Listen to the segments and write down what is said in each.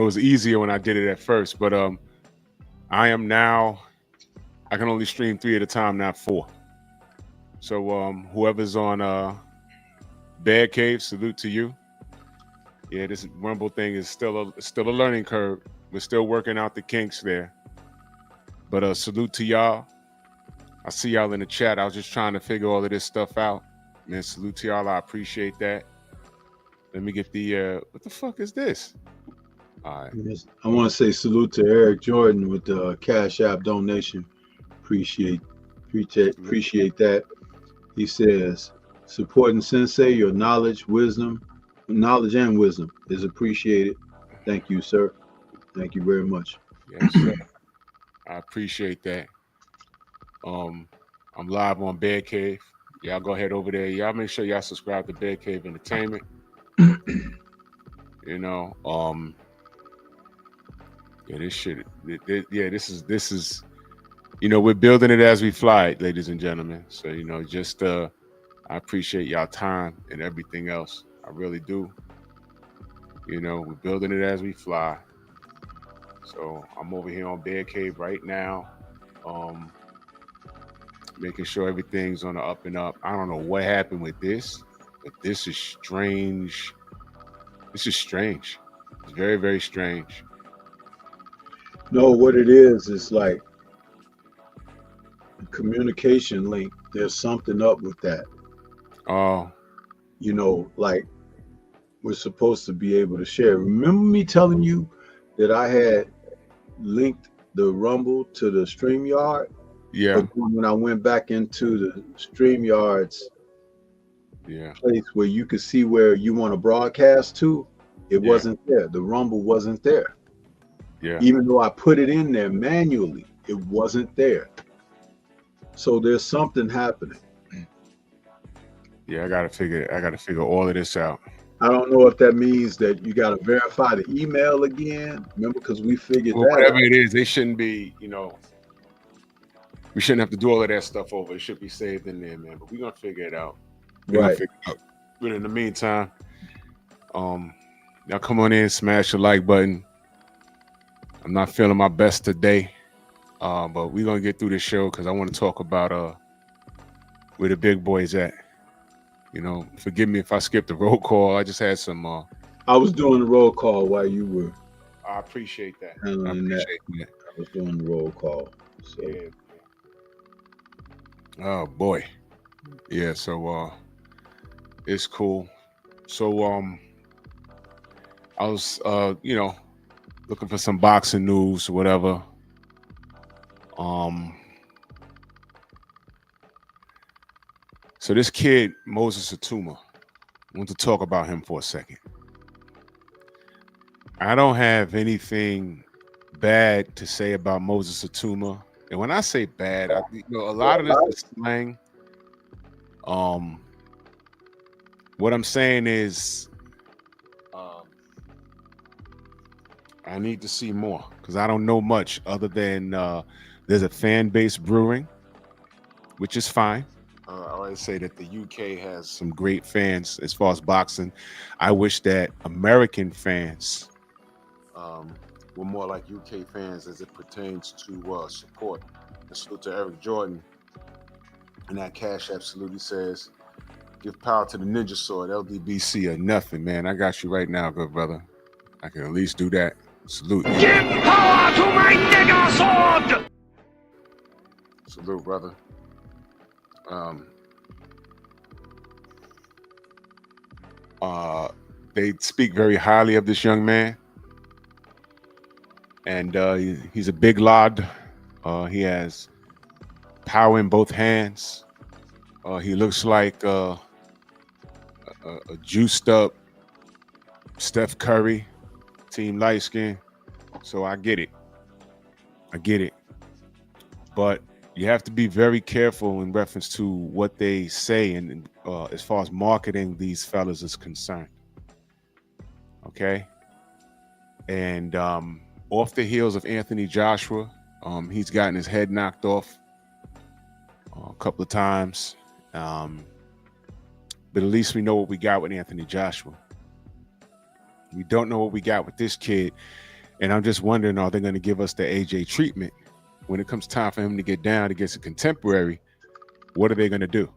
It was easier when I did it at first, but I am now. I can only stream 3 at a time, not 4. So whoever's on Bad Cave, salute to you. Yeah, this Rumble thing is still a learning curve. We're still working out the kinks there. But salute to y'all. I see y'all in the chat. I was just trying to figure all of this stuff out. Man, salute to y'all. I appreciate that. Let me get the what the fuck is this? All right. Yes. I want to say salute to Eric Jordan with the Cash App donation. Appreciate that. He says, supporting Sensei, your knowledge and wisdom is appreciated. Thank you, sir. Thank you very much. Yes, sir. I appreciate that. I'm live on Bear Cave. Y'all go ahead over there. Y'all make sure y'all subscribe to Bear Cave Entertainment. You know, yeah, this is, you know, we're building it as we fly it, ladies and gentlemen. So, you know, just I appreciate y'all time and everything else. I really do. You know, we're building it as we fly. So I'm over here on Bear Cave right now. Making sure everything's on the up and up. I don't know what happened with this, but this is strange. This is strange. It's very, very strange. No, what it is like communication link. There's something up with that. Oh. You know, like we're supposed to be able to share. Remember me telling you that I had linked the Rumble to the StreamYard? Yeah. But when I went back into the StreamYard's place where you could see where you want to broadcast to, it wasn't there. The Rumble wasn't there. Yeah. Even though I put it in there manually, it wasn't there. So there's something happening. Yeah, I gotta figure all of this out. I don't know if that means that you gotta verify the email again. Remember, because we figured that whatever out. it is, they shouldn't be, you know, we shouldn't have to do all of that stuff over. It should be saved in there, man. But we're gonna figure it out. Right. But in the meantime, y'all come on in, smash the like button. I'm not feeling my best today, but we're gonna get through this show because I want to talk about where the big boys at. You know, forgive me if I skipped the roll call. I just had some. I was doing the roll call while you were. I appreciate that. I was doing the roll call. So. Yeah. Oh boy, yeah. So it's cool. So I was you know, looking for some boxing news or whatever. So this kid Moses Atuma, I want to talk about him for a second. I don't have anything bad to say about Moses Atuma. And when I say bad, you know, a lot of this is slang. What I'm saying is, I need to see more because I don't know much other than there's a fan base brewing, which is fine. I always say that the UK has some great fans as far as boxing. I wish that American fans were more like UK fans as it pertains to support. And salute to Eric Jordan. And that Cash App salute, he says, give power to the ninja sword, LDBC or nothing, man. I got you right now, good brother. I can at least do that. Salute. Give power to my nigger sword! Salute, brother. They speak very highly of this young man. And he's a big lad. He has power in both hands. He looks like a juiced up Steph Curry, team light skin. So I get it. But you have to be very careful in reference to what they say and as far as marketing these fellas is concerned. Okay? And off the heels of Anthony Joshua, he's gotten his head knocked off a couple of times. But at least we know what we got with Anthony Joshua. We don't know what we got with this kid. And I'm just wondering, are they going to give us the AJ treatment when it comes time for him to get down against a contemporary? What are they going to do?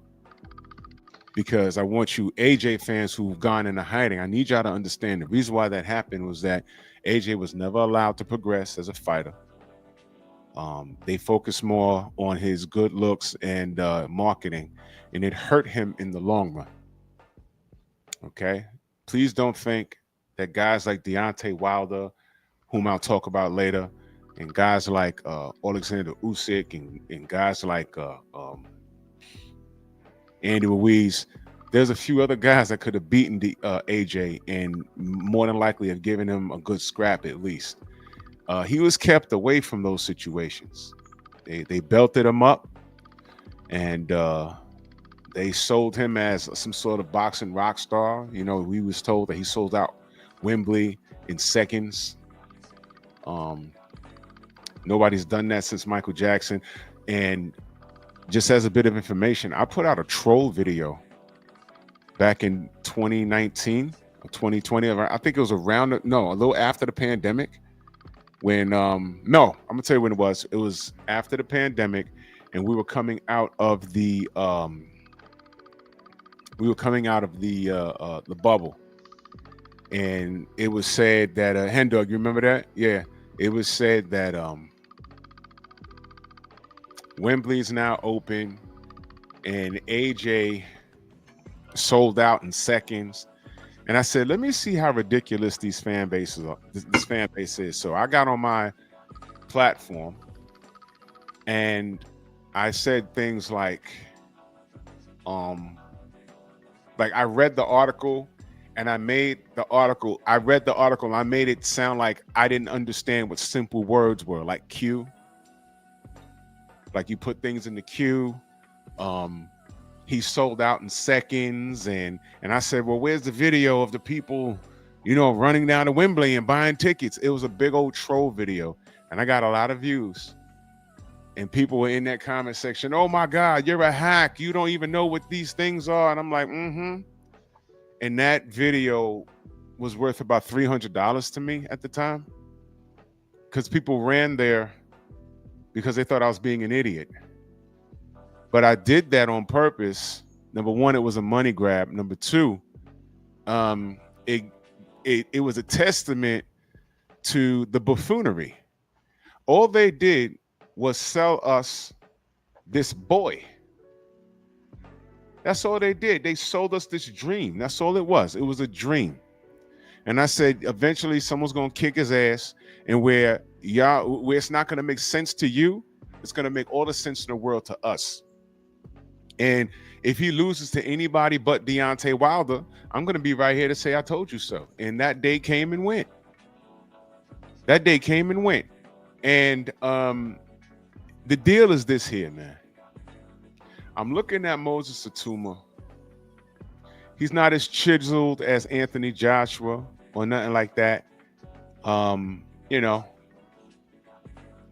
Because I want you AJ fans who've gone into hiding, I need y'all to understand the reason why that happened was that AJ was never allowed to progress as a fighter. They focused more on his good looks and marketing, and it hurt him in the long run. Okay, please don't think that guys like Deontay Wilder, whom I'll talk about later, and guys like Alexander Usyk and guys like Andy Ruiz, there's a few other guys that could have beaten the AJ and more than likely have given him a good scrap at least. He was kept away from those situations. They belted him up, and they sold him as some sort of boxing rock star. You know, we was told that he sold out Wembley in seconds. Nobody's done that since Michael Jackson. And just as a bit of information, I put out a troll video back in 2019 or 2020. I think it was around, no, a little after the pandemic. When no, I'm gonna tell you when it was. It was after the pandemic, and we were coming out of the the bubble, and it was said that Hendog, you remember that? Yeah, it was said that Wembley's now open, and AJ sold out in seconds. And I said, let me see how ridiculous these fan bases are. This fan base is. So I got on my platform and I said things like I read the article and I read the article and I made it sound like I didn't understand what simple words were, like queue. Like you put things in the queue. He sold out in seconds, and I said, well, where's the video of the people, you know, running down to Wembley and buying tickets? It was a big old troll video, and I got a lot of views. And people were in that comment section, oh my God, you're a hack. You don't even know what these things are. And I'm like, mm-hmm. And that video was worth about $300 to me at the time, because people ran there because they thought I was being an idiot. But I did that on purpose. Number one, it was a money grab. Number two, it was a testament to the buffoonery. All they did was sell us this boy. That's all they did. They sold us this dream. That's all it was. It was a dream. And I said, eventually someone's going to kick his ass, and where it's not going to make sense to you, it's going to make all the sense in the world to us. And if he loses to anybody but Deontay Wilder, I'm going to be right here to say I told you so. And that day came and went. That day came and went. And the deal is this here, man. I'm looking at Moses Satuma. He's not as chiseled as Anthony Joshua or nothing like that. You know,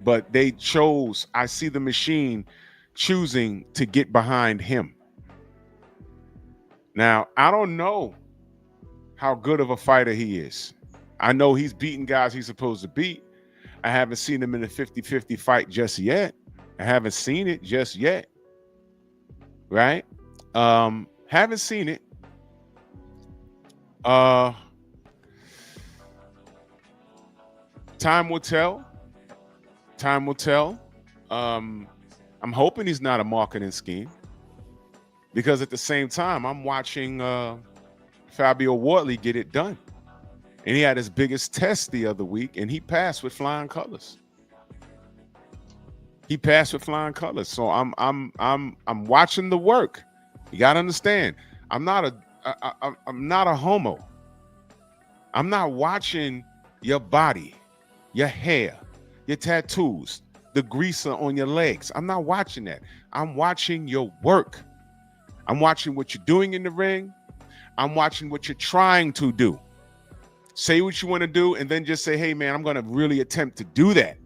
but they chose, I see the machine choosing to get behind him. Now, I don't know how good of a fighter he is. I know he's beating guys he's supposed to beat. I haven't seen him in a 50-50 fight just yet. I haven't seen it just yet. Right? Haven't seen it. Time will tell. Time will tell. I'm hoping he's not a marketing scheme, because at the same time, I'm watching Fabio Wardley get it done. And he had his biggest test the other week, and he passed with flying colors. He passed with flying colors. So I'm watching the work. You got to understand, I'm not a homo. I'm not watching your body, your hair, your tattoos, the greaser on your legs. I'm not watching that. I'm watching your work. I'm watching what you're doing in the ring. I'm watching what you're trying to do. Say what you want to do, and then just say, hey, man, I'm going to really attempt to do that.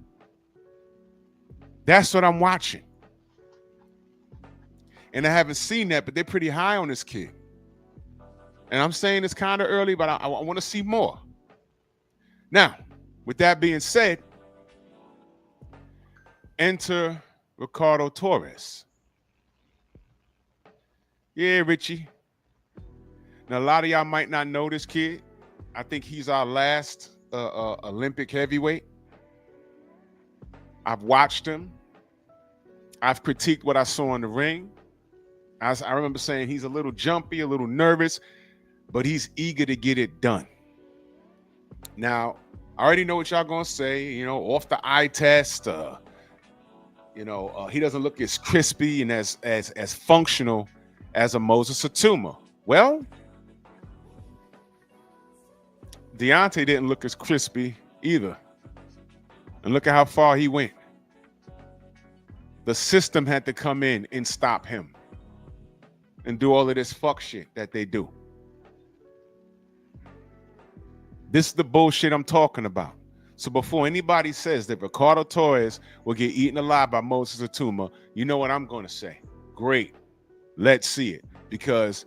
That's what I'm watching. And I haven't seen that, but they're pretty high on this kid. And I'm saying it's kind of early, but I want to see more. Now, With that being said, enter Ricardo Torres. Yeah, Richie. Now, a lot of y'all might not know this kid. I think he's our last Olympic heavyweight. I've watched him. I've critiqued what I saw in the ring. I remember saying he's a little jumpy, a little nervous, but he's eager to get it done. Now, I already know what y'all gonna say. You know, off the eye test. He doesn't look as crispy and as functional as a Moses Atuma. Well, Deontay didn't look as crispy either. And look at how far he went. The system had to come in and stop him and do all of this fuck shit that they do. This is the bullshit I'm talking about. So before anybody says that Ricardo Torres will get eaten alive by Moses Atuma, you know what I'm going to say? Great. Let's see it. Because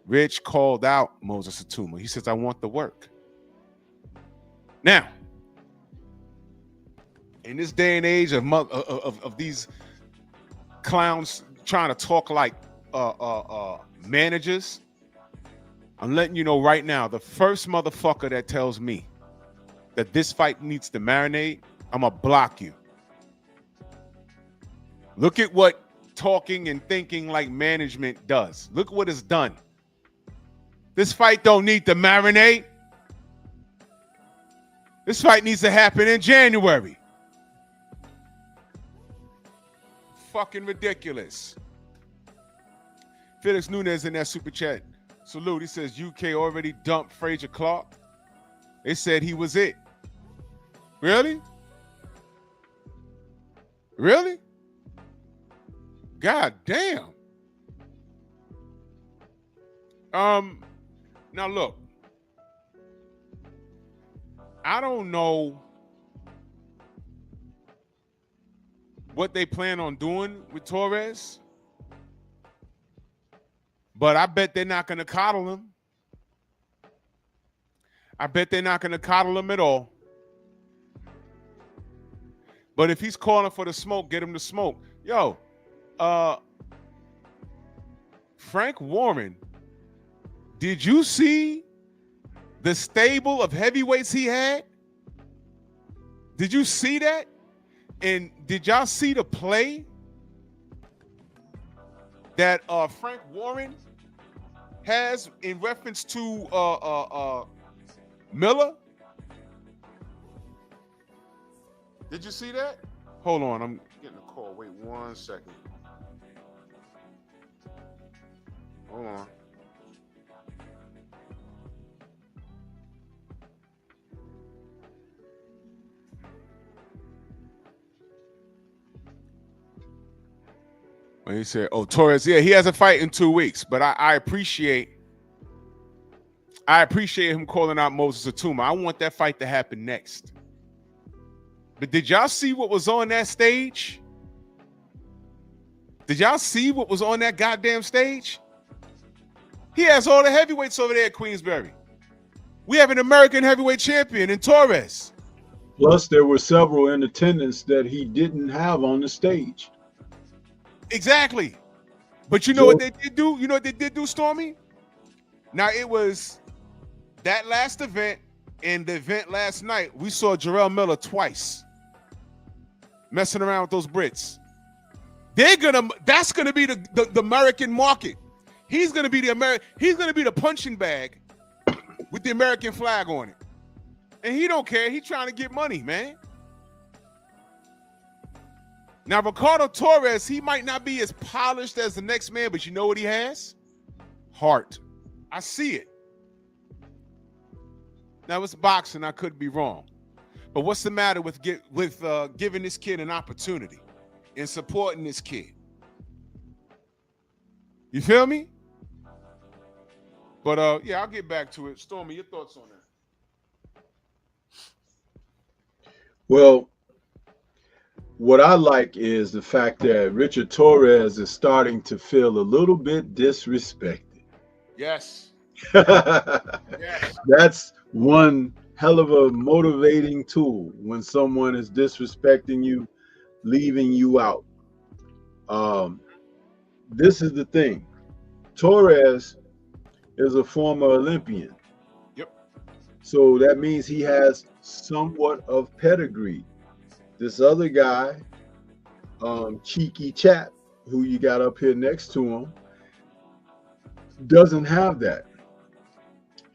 Rich called out Moses Atuma. He says, I want the work. Now, in this day and age of these clowns trying to talk like managers, I'm letting you know right now, the first motherfucker that tells me that this fight needs to marinate, I'm going to block you. Look at what talking and thinking like management does. Look what it's done. This fight don't need to marinate. This fight needs to happen in January. Fucking ridiculous. Felix Nunez in that super chat. Salute. He says UK already dumped Frazier Clark. They said he was it. Really? Really? God damn. Now look. I don't know what they plan on doing with Torres, but I bet they're not going to coddle him. I bet they're not going to coddle him at all. But if he's calling for the smoke, get him the smoke. Yo, Frank Warren, did you see the stable of heavyweights he had? Did you see that? And did y'all see the play that Frank Warren has in reference to Miller? Did you see that? Hold on, I'm getting a call. Wait 1 second. Hold on. When he said, oh, Torres, yeah, he has a fight in 2 weeks, but I appreciate him calling out Moses Atuma. I want that fight to happen next. But did y'all see what was on that stage? Did y'all see what was on that goddamn stage? He has all the heavyweights over there at Queensberry. We have an American heavyweight champion in Torres. Plus, there were several in attendance that he didn't have on the stage. Exactly. But you know what they did do? You know what they did do, Stormy? Now, it was that last event and the event last night, we saw Jarrell Miller twice messing around with those Brits. That's gonna be the American market. He's gonna be the punching bag with the American flag on it. And he don't care. He's trying to get money, man. Now, Ricardo Torres, he might not be as polished as the next man, but you know what he has? Heart. I see it. Now, it's boxing. I could be wrong. But what's the matter with giving this kid an opportunity and supporting this kid? You feel me? But, yeah, I'll get back to it. Stormy, your thoughts on that? Well, what I like is the fact that Richard Torres is starting to feel a little bit disrespected. Yes. Yes. That's one hell of a motivating tool when someone is disrespecting you, leaving you out. This is the thing. Torres is a former Olympian. Yep. So that means he has somewhat of pedigree. This other guy, Cheeky Chap, who you got up here next to him, doesn't have that.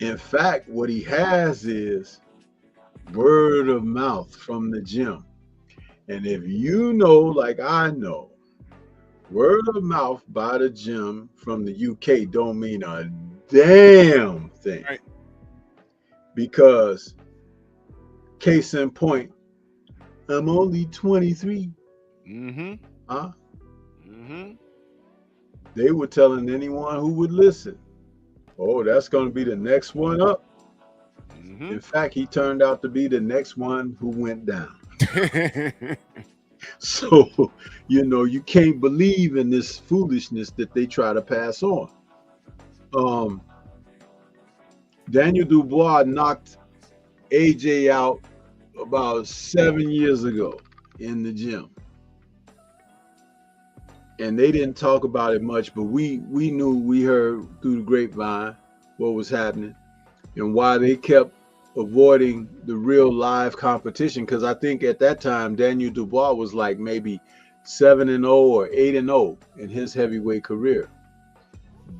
In fact, what he has is word of mouth from the gym. And if you know, like I know, word of mouth by the gym from the UK don't mean a damn thing. Right. Because, case in point, I'm only 23. Mm-hmm. Huh? Mm-hmm. They were telling anyone who would listen, oh, that's going to be the next one up. Mm-hmm. In fact, he turned out to be the next one who went down. So, you can't believe in this foolishness that they try to pass on. Daniel Dubois knocked AJ out about 7 years ago in the gym. And they didn't talk about it much, but we heard through the grapevine what was happening and why they kept avoiding the real live competition. Because I think at that time Daniel Dubois was like maybe 7-0 or 8-0 in his heavyweight career,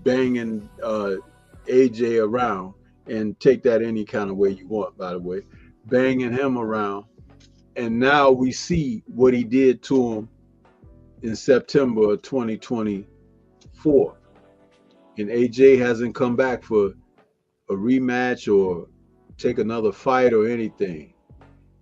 banging AJ around, and take that any kind of way you want, by the way, banging him around. And now we see what he did to him in September of 2024. And AJ hasn't come back for a rematch or take another fight or anything.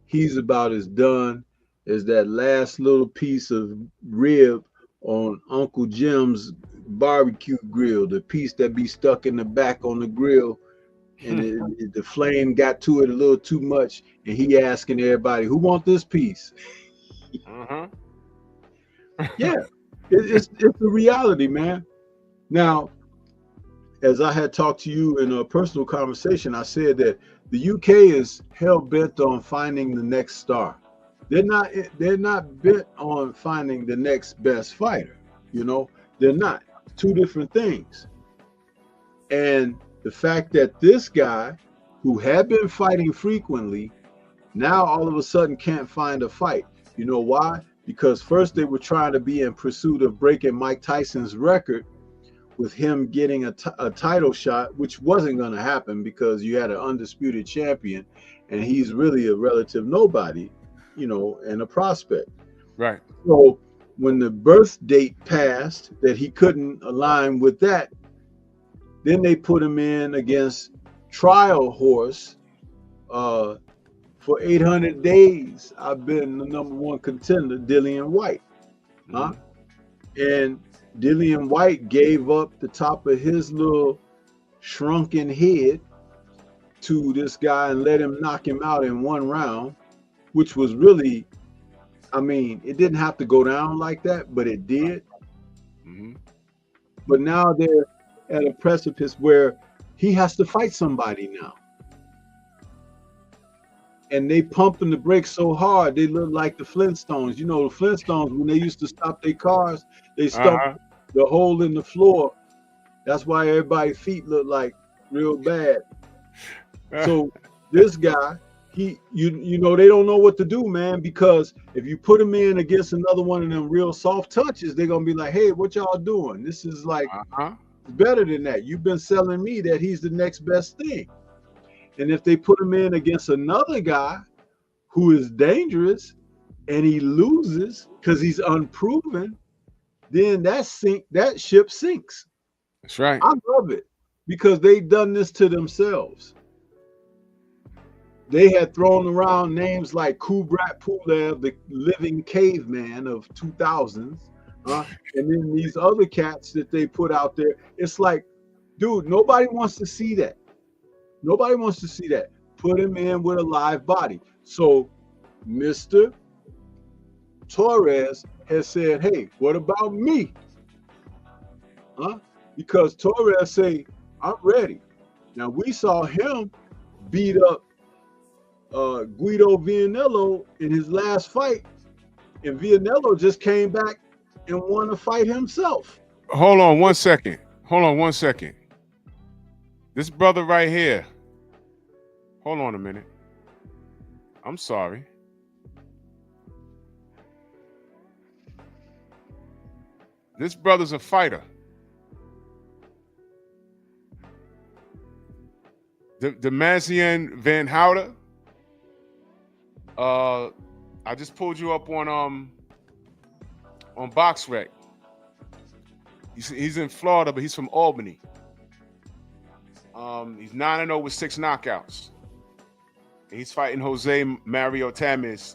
He's about as done as that last little piece of rib on Uncle Jim's barbecue grill, the piece that be stuck in the back on the grill, and the flame got to it a little too much, and he asking everybody, who want this piece? Uh-huh. Yeah, it's the reality, man. Now, as I had talked to you in a personal conversation, I said that the UK is hell bent on finding the next star. They're not bent on finding the next best fighter. They're not. Two different things. And the fact that this guy, who had been fighting frequently, now all of a sudden can't find a fight. You know why? Because first they were trying to be in pursuit of breaking Mike Tyson's record with him getting a title shot, which wasn't going to happen because you had an undisputed champion and he's really a relative nobody, and a prospect. Right. So when the birth date passed that he couldn't align with that, then they put him in against trial horse for 800 days. I've been the number one contender, Dillian White. Huh? And Dillian White gave up the top of his little shrunken head to this guy and let him knock him out in one round, which was really, it didn't have to go down like that, but it did. Mm-hmm. But now they're at a precipice where he has to fight somebody now. And they pumping the brakes so hard, they look like the Flintstones. The Flintstones, when they used to stop their cars, they stopped the hole in the floor. That's why everybody's feet look like real bad. So this guy, they don't know what to do, man, because if you put him in against another one of them real soft touches, they're going to be like, hey, what y'all doing? This is like better than that. You've been selling me that he's the next best thing. And if they put him in against another guy who is dangerous and he loses because he's unproven, then that ship sinks. That's right. I love it because they've done this to themselves. They had thrown around names like Kubrat Pulev, the living caveman of 2000s, and then these other cats that they put out there. It's like, dude, nobody wants to see that. Nobody wants to see that. Put him in with a live body. So Mr. Torres has said, hey, what about me? Because Torres say, I'm ready. Now we saw him beat up Guido Vianello in his last fight, and Vianello just came back and won a fight himself. Hold on 1 second. Hold on 1 second. This brother right here. Hold on a minute. I'm sorry. This brother's a fighter. Demazian Van Houten. I just pulled you up on BoxRec. He's in Florida, but he's from Albany. He's 9-0 with 6 knockouts. And he's fighting Jose Mario Tamiz.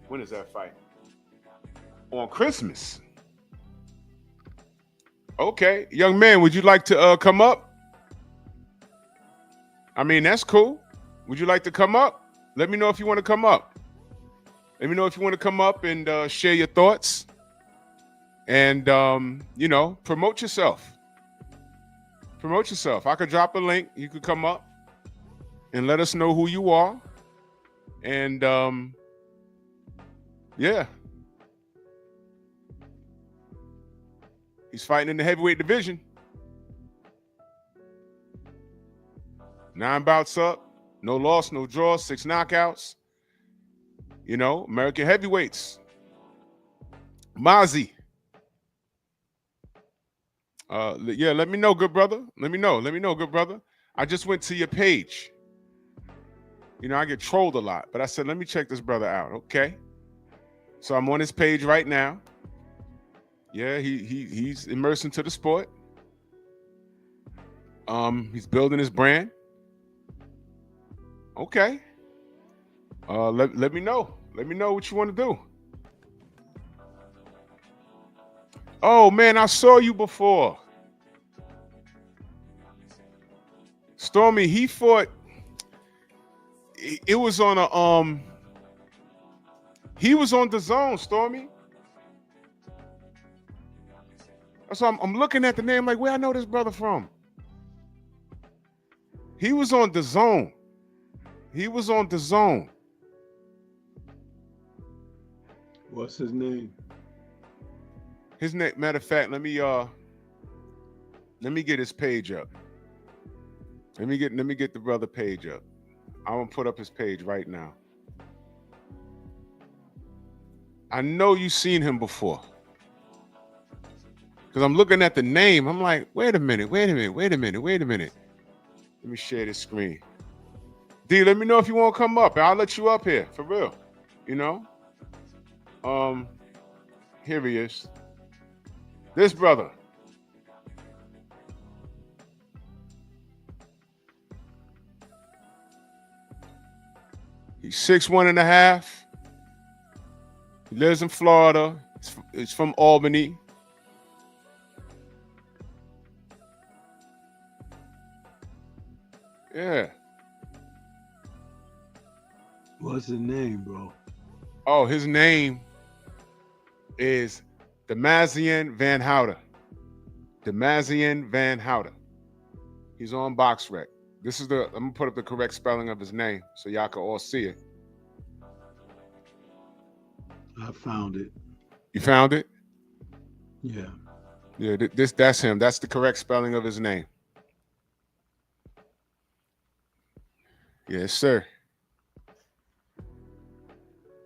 When is that fight? On Christmas. Okay, young man, would you like to come up? I mean, that's cool. Would you like to come up? Let me know if you want to come up. Let me know if you want to come up and share your thoughts. And, promote yourself. Promote yourself. I could drop a link. You could come up and let us know who you are. And, yeah. He's fighting in the heavyweight division. 9 bouts up, no loss, no draws, 6 knockouts. American heavyweights. Mazi. Let me know, good brother. Let me know, good brother. I just went to your page. I get trolled a lot, but I said, let me check this brother out, okay? So I'm on his page right now. Yeah, he's immersed into the sport. He's building his brand. Okay. Let me know. Let me know what you want to do. Oh man, I saw you before. Stormy, he fought. It was on a he was on the zone, Stormy. So I'm looking at the name like, where I know this brother from? He was on the zone. He was on the zone. What's his name? His name, matter of fact, let me get his page up. Let me get the brother page up. I'm gonna put up his page right now. I know you've seen him before. Because I'm looking at the name. I'm like, wait a minute. Let me share this screen. D, let me know if you want to come up. I'll let you up here, for real. Here he is. This brother. He's 6'1.5". He lives in Florida. He's from Albany. Yeah. What's his name, bro? Oh, his name is Demazian Van Houten. Demazian Van Houten. He's on BoxRec. I'm gonna put up the correct spelling of his name so y'all can all see it. I found it. You found it? Yeah. Yeah, that's him. That's the correct spelling of his name. Yes, sir.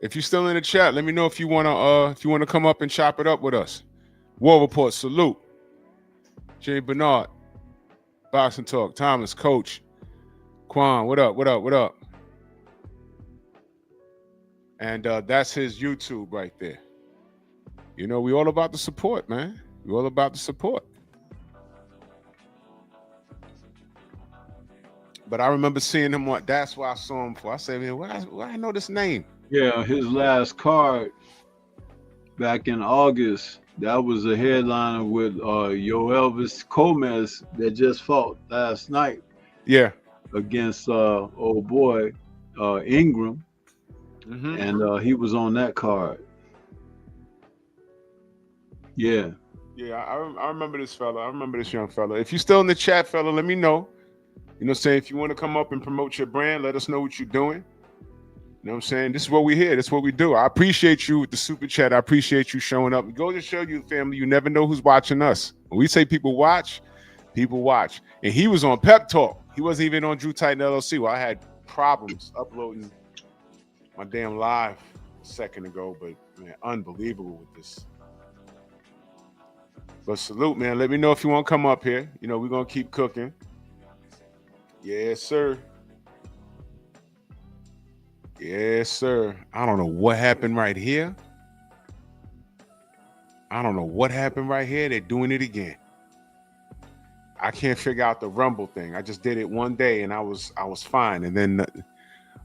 If you're still in the chat, let me know if you wanna come up and chop it up with us. War Report, salute. Jay Bernard, Boxing Talk, Thomas, Coach, Quan, what up? And that's his YouTube right there. We all about the support, man. We all about the support. But I remember seeing him that's why I saw him for. I said, man, why I know this name? Yeah, his last card back in August, that was a headliner with Yoelvis Gomez that just fought last night. Yeah. Against old boy Ingram. Mm-hmm. And he was on that card. Yeah. Yeah, I remember this fella. I remember this young fella. If you're still in the chat, fella, let me know. You know what I'm saying? If you want to come up and promote your brand, let us know what you're doing. You know what I'm saying? This is what we hear. This is what we do. I appreciate you with the super chat. I appreciate you showing up. Go to show you, family, you never know who's watching us. When we say people watch, people watch. And he was on Pep Talk. He wasn't even on Drew Titan LLC. Well, I had problems uploading my damn live a second ago, but man, unbelievable with this. But salute, man. Let me know if you want to come up here. You know, we're going to keep cooking. Yes, sir. Yes, sir. I don't know what happened right here. I don't know what happened right here. They're doing it again. I can't figure out the Rumble thing. I just did it one day and I was fine. And then,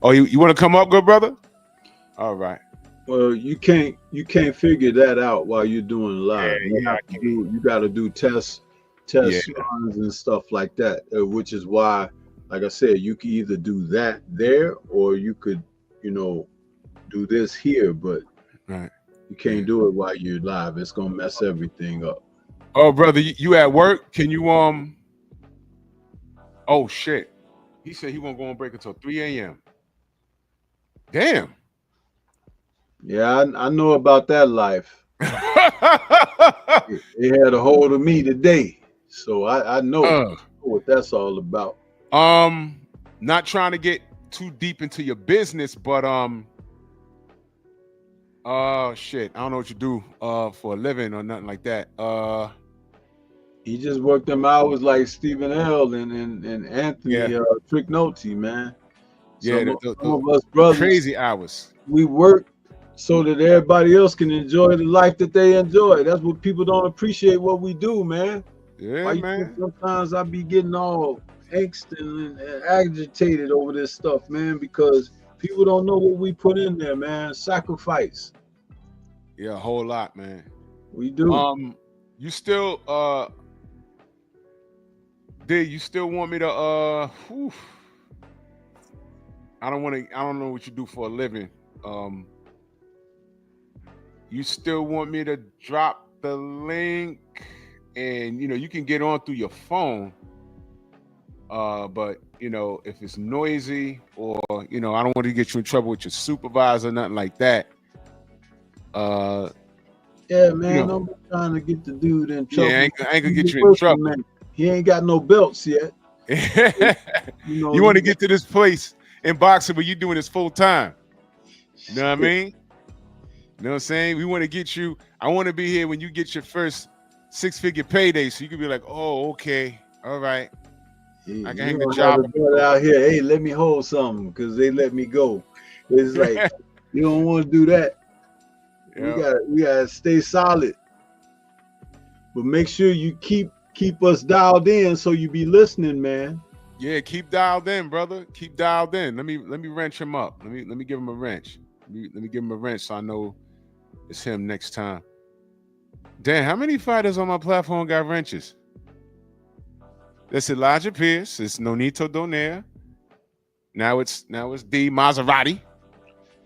you want to come up, good brother? All right. Well, you can't figure that out while you're doing live. Yeah, you got to do test runs and stuff like that, which is why, like I said, you can either do that there or you could, do this here, but right. You can't do it while you're live. It's gonna mess everything up. Oh, brother, you at work? Can you Oh shit. He said he won't go on break until 3 a.m. Damn. Yeah, I know about that life. It had a hold of me today, so I know what that's all about. Not trying to get too deep into your business, but shit, I don't know what you do for a living or nothing like that. He just worked them hours like Stephen L. and Anthony Tricknoty, man. Some of us brothers, crazy hours. We work so that everybody else can enjoy the life that they enjoy. That's what people don't appreciate what we do, man. Yeah, man. Sometimes I be getting all angst and agitated over this stuff, man, because people don't know what we put in there, man. Sacrifice. Yeah, a whole lot, man. We do. You still you still want me to I don't know what you do for a living. You still want me to drop the link and you can get on through your phone. But if it's noisy or I don't want to get you in trouble with your supervisor, nothing like that. Yeah, man, I'm trying to get the dude in trouble. Yeah, I ain't gonna get you in trouble. Man. He ain't got no belts yet. You want to get to this place in boxing where you're doing this full time. You know what I mean? You know what I'm saying? We want to get you. I want to be here when you get your first 6-figure payday, so you can be like, oh, okay, all right. I can hang the job out here. Hey, let me hold something because they let me go. It's like you don't want to do that. Yep. We gotta stay solid, but make sure you keep us dialed in so you be listening, man. Yeah, keep dialed in, brother. Keep dialed in. Let me wrench him up. Let me give him a wrench. Let me give him a wrench so I know it's him next time. Damn, how many fighters on my platform got wrenches? That's Elijah Pierce. It's Nonito Donaire. Now it's D Maserati.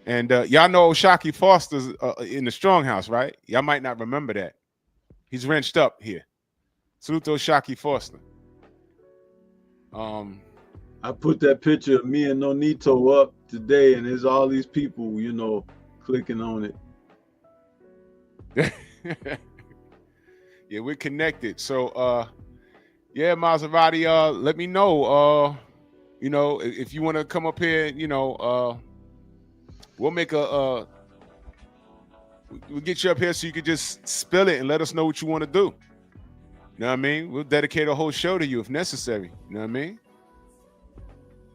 And y'all know Oshaki Foster's in the Strong House, right? Y'all might not remember that. He's wrenched up here. Salute to Oshaki Foster. I put that picture of me and Nonito up today, and there's all these people, clicking on it. Yeah, we're connected. So yeah, Maserati, let me know. If you want to come up here, we'll make we'll get you up here so you can just spill it and let us know what you want to do. You know what I mean? We'll dedicate a whole show to you if necessary. You know what I mean?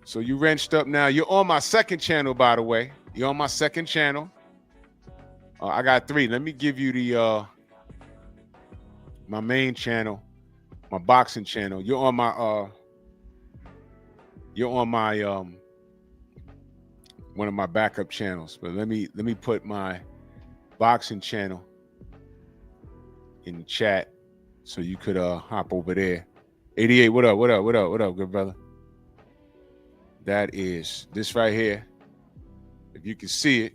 So you wrenched up now. You're on my second channel, by the way. You're on my second channel. I got 3. Let me give you the my main channel, my boxing channel. You're on my one of my backup channels. But let me put my boxing channel in the chat so you could hop over there. 88, what up, good brother? That is this right here. If you can see it,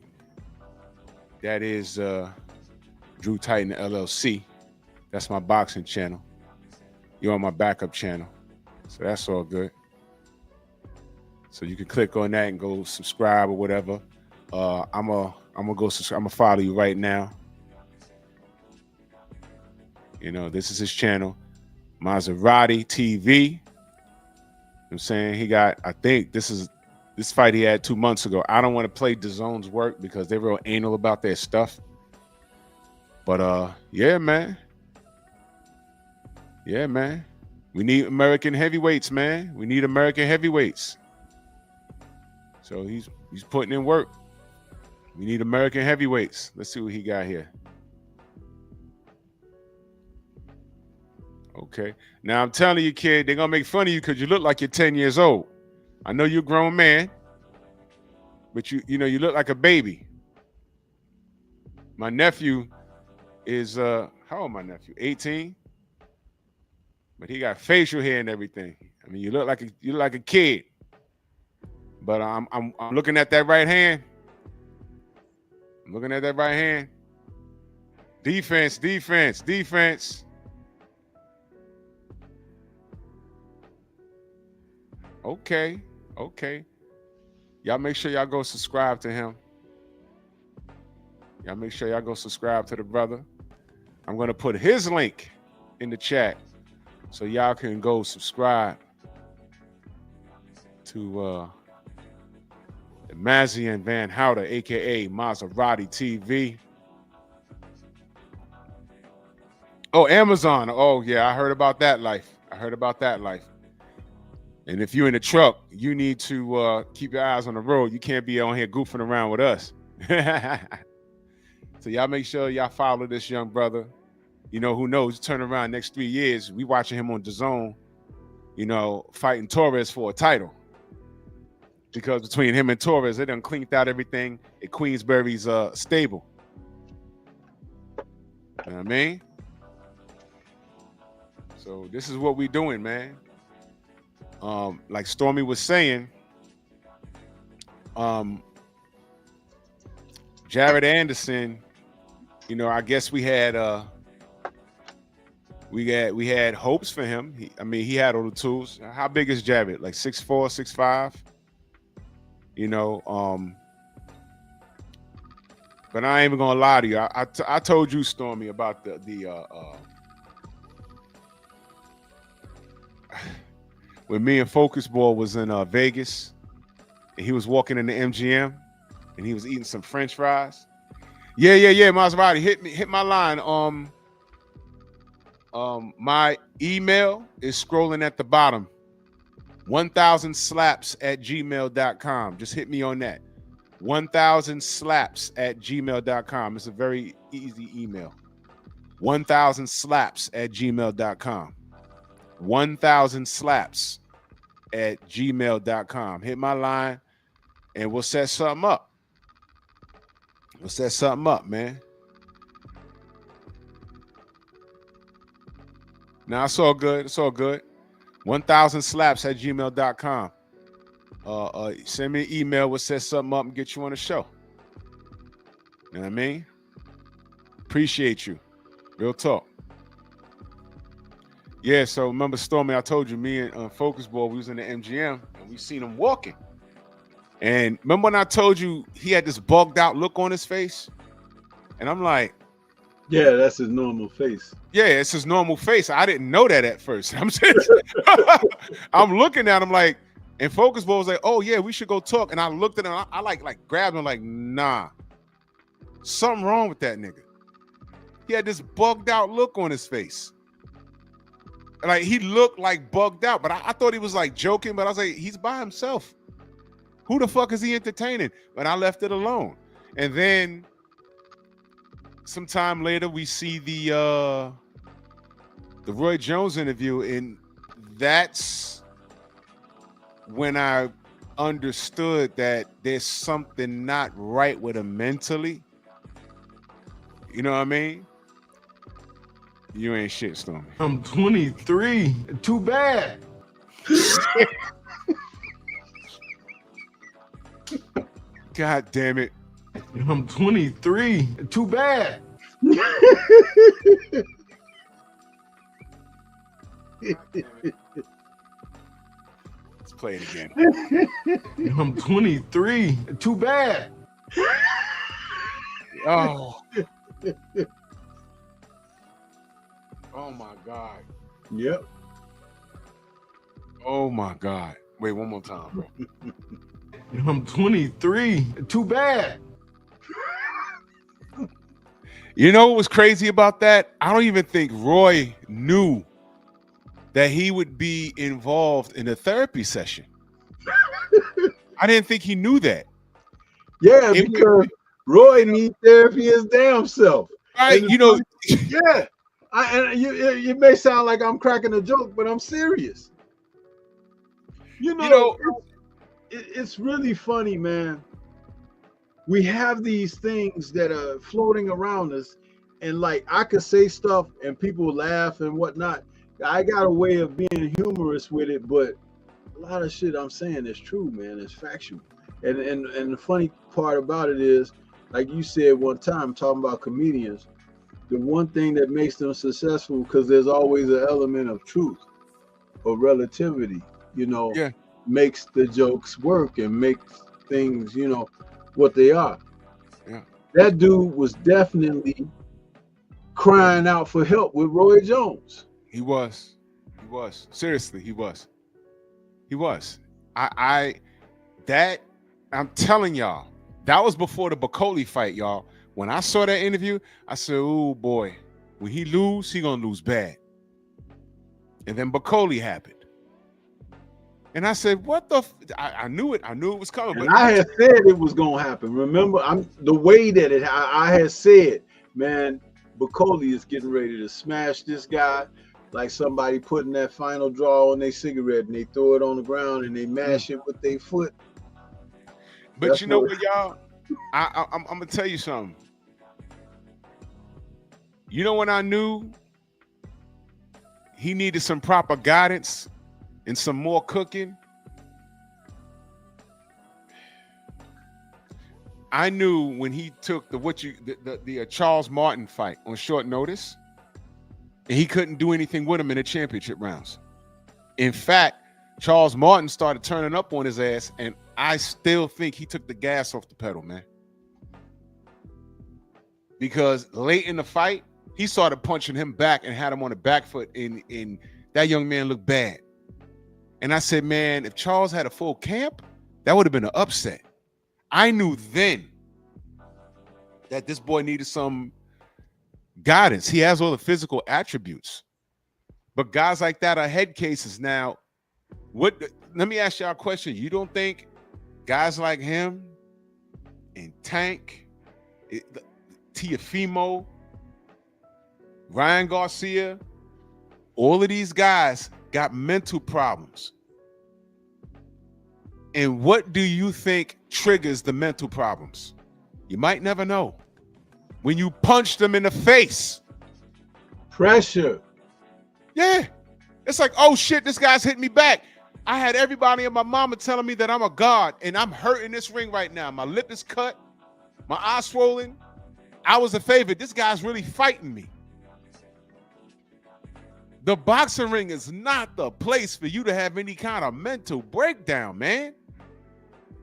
that is Drew Titan LLC. That's my boxing channel. You're on my backup channel. So that's all good. So you can click on that and go subscribe or whatever. I'm gonna go subscribe. I'm gonna follow you right now. You know, this is his channel, Maserati TV. You know what I'm saying? He got, I think this fight he had 2 months ago. I don't want to play DAZN's work because they're real anal about their stuff. But yeah, man. Yeah, man. We need American heavyweights, man. We need American heavyweights. So he's putting in work. We need American heavyweights. Let's see what he got here. Okay. Now I'm telling you, kid, they're gonna make fun of you because you look like you're 10 years old. I know you're a grown man, but you know you look like a baby. My nephew is how old my nephew? 18. But he got facial hair and everything. I mean, you look like a kid. But I'm looking at that right hand. I'm looking at that right hand. Defense, defense, defense. Okay, okay. Y'all make sure y'all go subscribe to him. Y'all make sure y'all go subscribe to the brother. I'm gonna put his link in the chat so y'all can go subscribe to Mazian Van Houter, aka Maserati TV. Oh, Amazon. Oh yeah, I heard about that life. And if you're in the truck, you need to keep your eyes on the road. You can't be on here goofing around with us. So y'all make sure y'all follow this young brother. You know, who knows? Turn around next 3 years, we watching him on DAZN, you know, fighting Torres for a title. Because between him and Torres, they done cleaned out everything at Queensberry's stable. You know what I mean? So this is what we doing, man. Like Stormy was saying, Jared Anderson, you know, I guess we had hopes for him. He had all the tools. How big is Jared? Like 6'4", 6'5"? You know, but I ain't even gonna lie to you. I told you, Stormy, about the when me and Focus Ball was in Vegas, and he was walking in the MGM, and he was eating some French fries. Yeah, Maserati, hit my line. My email is scrolling at the bottom. 1000slaps@gmail.com. Just hit me on that. 1000slaps@gmail.com. It's a very easy email. 1000slaps@gmail.com. 1000slaps@gmail.com. Hit my line and we'll set something up. Man. Now it's all good. 1000slaps@gmail.com. Send me an email. We'll set something up and get you on the show. You know what I mean? Appreciate you. Real talk. Yeah, so remember, Stormy, I told you, me and Focus Ball, we was in the MGM and we seen him walking. And remember when I told you he had this bugged out look on his face? And I'm like, yeah, that's his normal face. Yeah, it's his normal face. I didn't know that at first. I'm saying, I'm looking at him like, and Focus Ball was like, oh yeah, we should go talk. And I looked at him, I like grabbed him like, nah, something wrong with that nigga. He had this bugged out look on his face. Like he looked like bugged out, but I thought he was like joking, but I was like, he's by himself. Who the fuck is he entertaining? But I left it alone. And then sometime later, we see the Roy Jones interview, and that's when I understood that there's something not right with him mentally. You know what I mean? You ain't shit, Stormy. I'm 23. Too bad. God damn it. I'm 23. Too bad. Let's play it again. I'm 23. Too bad. Oh. Oh my God. Yep. Oh my God. Wait, one more time, bro. I'm 23. Too bad. You know what was crazy about that? I don't even think Roy knew that he would be involved in a therapy session. I didn't think he knew that. Yeah, because Roy needs therapy his damn self. Right, And you know. Yeah. It may sound like I'm cracking a joke, but I'm serious. You know, it's really funny, man. We have these things that are floating around us, and like I could say stuff and people laugh and whatnot. I got a way of being humorous with it, but a lot of shit I'm saying is true, man. It's factual. And the funny part about it is, like you said one time, talking about comedians, the one thing that makes them successful, because there's always an element of truth or relativity, Yeah. makes the jokes work and makes things, what they are. Yeah. That dude was definitely crying out for help with Roy Jones. He was. Seriously, he was. I'm telling y'all, that was before the Bacoli fight, y'all. When I saw that interview, I said, oh boy, when he lose, he gonna lose bad. And then Bacoli happened. And I said, what the I knew it was coming. And I had said it was gonna happen. Remember, the way that I had said, man, Bacoli is getting ready to smash this guy like somebody putting that final draw on their cigarette and they throw it on the ground and they mash it with their foot. But that's, you know what, y'all? I'm gonna tell you something. You know when I knew he needed some proper guidance and some more cooking? I knew when he took the Charles Martin fight on short notice, and he couldn't do anything with him in the championship rounds. In fact, Charles Martin started turning up on his ass, and I still think he took the gas off the pedal, man. Because late in the fight, he started punching him back and had him on the back foot, and that young man looked bad. And I said, man, if Charles had a full camp, that would have been an upset. I knew then that this boy needed some guidance. He has all the physical attributes. But guys like that are head cases. Now, let me ask y'all a question. You don't think guys like him and Tank, Teofimo, Ryan Garcia, all of these guys got mental problems? And what do you think triggers the mental problems? You might never know. When you punch them in the face. Pressure. Yeah. It's like, oh shit, this guy's hitting me back. I had everybody and my mama telling me that I'm a god and I'm hurting this ring right now. My lip is cut. My eye swollen. I was a favorite. This guy's really fighting me. The boxing ring is not the place for you to have any kind of mental breakdown, man.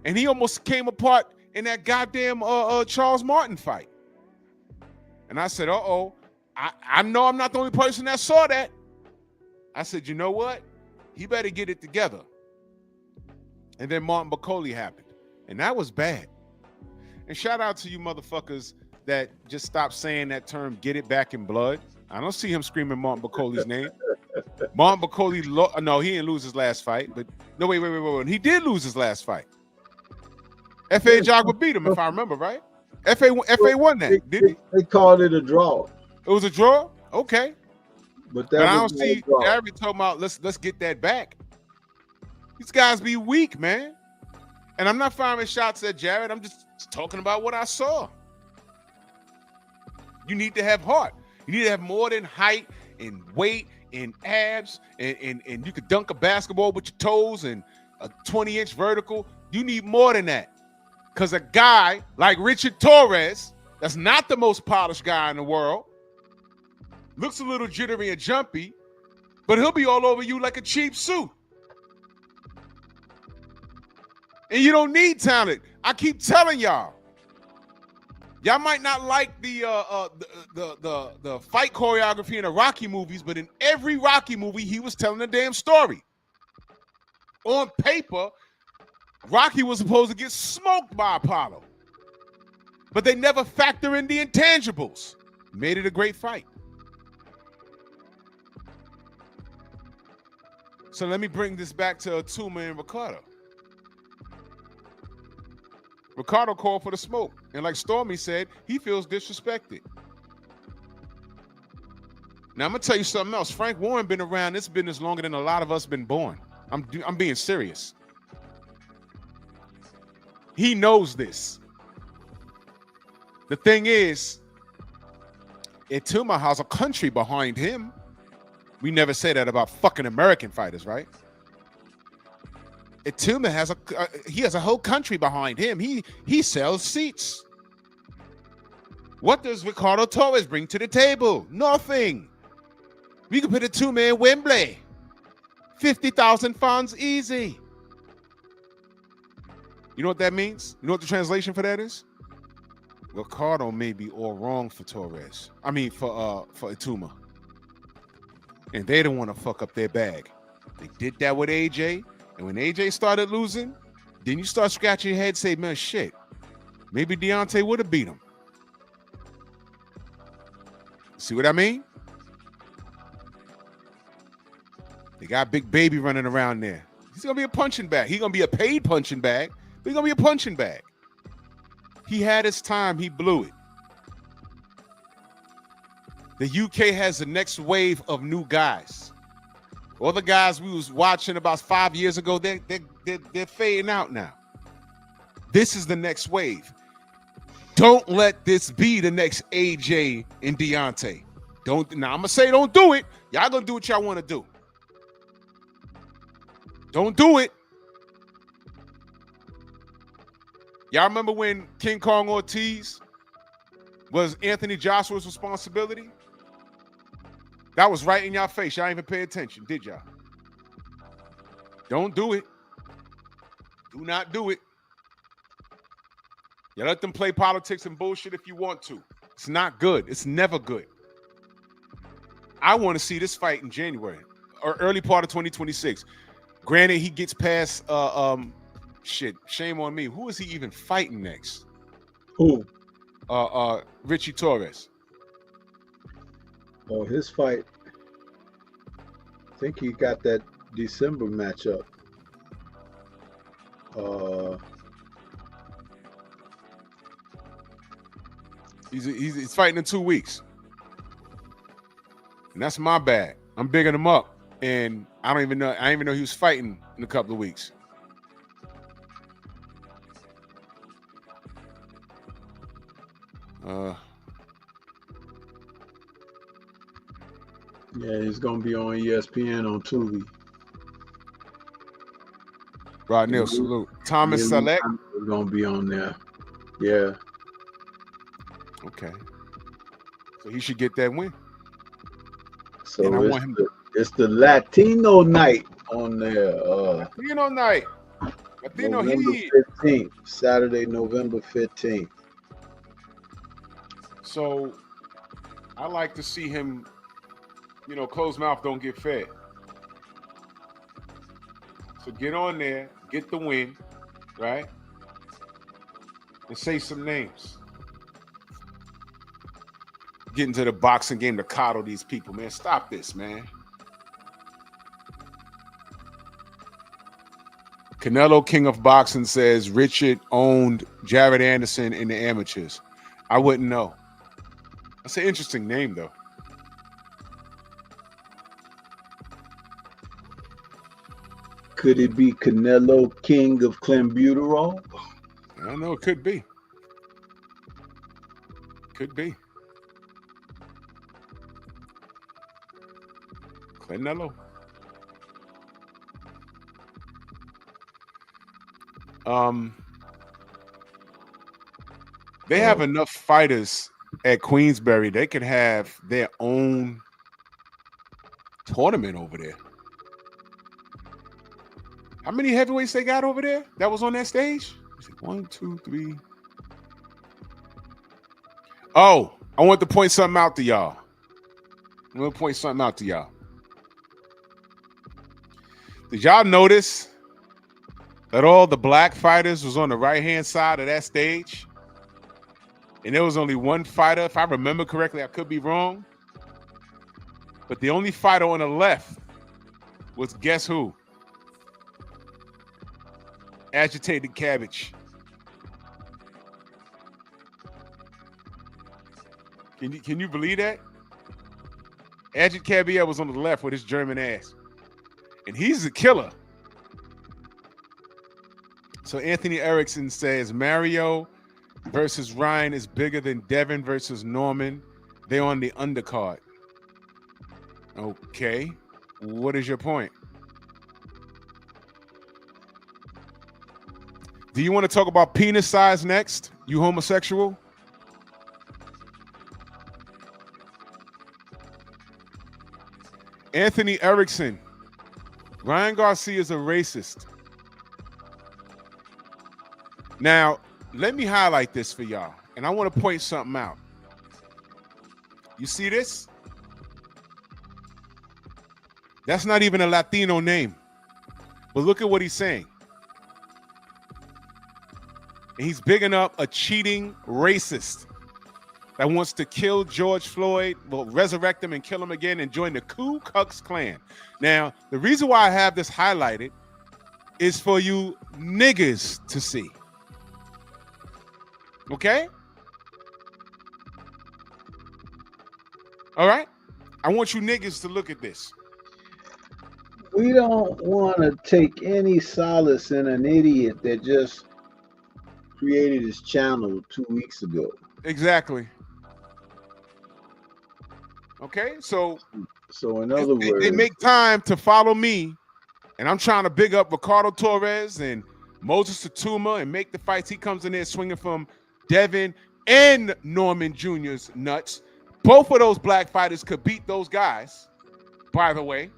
And he almost came apart in that goddamn Charles Martin fight. And I said, uh-oh, I know I'm not the only person that saw that. I said, you know what? He better get it together. And then Martin Bacoli happened. And that was bad. And shout out to you motherfuckers that just stopped saying that term, get it back in blood. I don't see him screaming Martin Bacoli's name. Martin Bacoli, no, he didn't lose his last fight. But no, wait. He did lose his last fight. F.A. Jogba beat him, if I remember, right? F.A. won that, did he? They called it a draw. It was a draw? Okay. But I don't see Gary talking about let's get that back. These guys be weak, man. And I'm not firing shots at Jared. I'm just talking about what I saw. You need to have heart. You need to have more than height and weight and abs and you could dunk a basketball with your toes and a 20-inch vertical. You need more than that. Because a guy like Richard Torres, that's not the most polished guy in the world, looks a little jittery and jumpy, But he'll be all over you like a cheap suit. And you don't need talent. I keep telling y'all. Y'all might not like the fight choreography in the Rocky movies, but in every Rocky movie, he was telling a damn story. On paper, Rocky was supposed to get smoked by Apollo. But they never factor in the intangibles. Made it a great fight. So let me bring this back to Atuma and Ricardo. Ricardo called for the smoke. And like Stormy said, he feels disrespected. Now, I'm going to tell you something else. Frank Warren been around this business longer than a lot of us been born. I'm being serious. He knows this. The thing is, Atuma has a country behind him. We never say that about fucking American fighters, right? Atuma has a whole country behind him. He sells seats. What does Ricardo Torres bring to the table? Nothing. We could put Atuma in Wembley. 50,000 fans easy. You know what that means? You know what the translation for that is? Ricardo may be all wrong for Torres. I mean for Atuma. And they don't want to fuck up their bag. They did that with AJ. And when AJ started losing, then you start scratching your head, say, man, shit. Maybe Deontay would have beat him. See what I mean? They got Big Baby running around there. He's going to be a punching bag. He's going to be a paid punching bag, but he's going to be a punching bag. He had his time. He blew it. The UK has the next wave of new guys. All the guys we was watching about 5 years ago, they're fading out now. This is the next wave. Don't let this be the next AJ and Deontay. Now I'm gonna say don't do it. Y'all gonna do what y'all want to do. Don't do it. Y'all remember when King Kong Ortiz was Anthony Joshua's responsibility? That was right in y'all face. Y'all even pay attention, did y'all? Don't do it. Do not do it. You let them play politics and bullshit if you want to. It's not good. It's never good. I want to see this fight in January or early part of 2026. Granted, he gets past shit. Shame on me. Who is he even fighting next? Who? Richie Torres. Oh, his fight. I think he got that December matchup. He's fighting in 2 weeks. And that's my bad. I'm bigging him up. And I didn't even know he was fighting in a couple of weeks. Yeah, he's gonna be on ESPN on Tubi. Rodnell, salute. Thomas Selleck is gonna be on there. Yeah. Okay. So he should get that win. So it's the Latino night on there. Latino night. Latino November Heat. 15th. Saturday, November 15th. So I like to see him, closed mouth don't get fed. So get on there, get the win, right? And say some names. Get into the boxing game to coddle these people, man. Stop this, man. Canelo, King of Boxing, says Richard owned Jared Anderson in the amateurs. I wouldn't know. That's an interesting name, though. Could it be Canelo, King of Clenbuterol? I don't know. It could be. Could be. Canelo. They have enough fighters at Queensberry. They could have their own tournament over there. How many heavyweights they got over there that was on that stage? 1, 2, 3. Oh, I want to point something out to y'all. Did y'all notice that all the black fighters was on the right-hand side of that stage? And there was only one fighter, if I remember correctly, I could be wrong. But the only fighter on the left was, guess who? Agitated Cabbage. Can you believe that? Agitated Cabbage was on the left with his German ass. And he's a killer. So Anthony Erickson says Mario versus Ryan is bigger than Devin versus Norman. They're on the undercard. Okay. What is your point? Do you want to talk about penis size next? You homosexual? Anthony Erickson. Ryan Garcia is a racist. Now, let me highlight this for y'all. And I want to point something out. You see this? That's not even a Latino name. But look at what he's saying. And he's bigging up a cheating racist that wants to kill George Floyd, will resurrect him and kill him again and join the Ku Klux Klan. Now, the reason why I have this highlighted is for you niggas to see. Okay? All right? I want you niggas to look at this. We don't want to take any solace in an idiot that just created his channel 2 weeks ago. Exactly. Okay, so in other words, they make time to follow me, and I'm trying to big up Ricardo Torres and Moses Tatuma and make the fights. He comes in there swinging from Devin and Norman Jr.'s nuts. Both of those black fighters could beat those guys, by the way.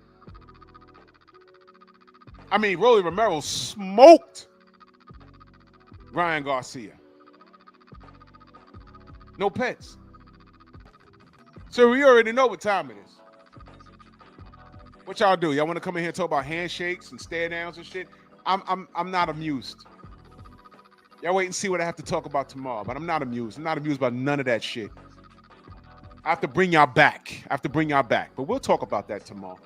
I mean, Rolly Romero smoked Ryan Garcia. No pets. So we already know what time it is. What y'all do? Y'all want to come in here and talk about handshakes and stare downs and shit? I'm not amused. Y'all wait and see what I have to talk about tomorrow, but I'm not amused. I'm not amused by none of that shit. I have to bring y'all back. But we'll talk about that tomorrow.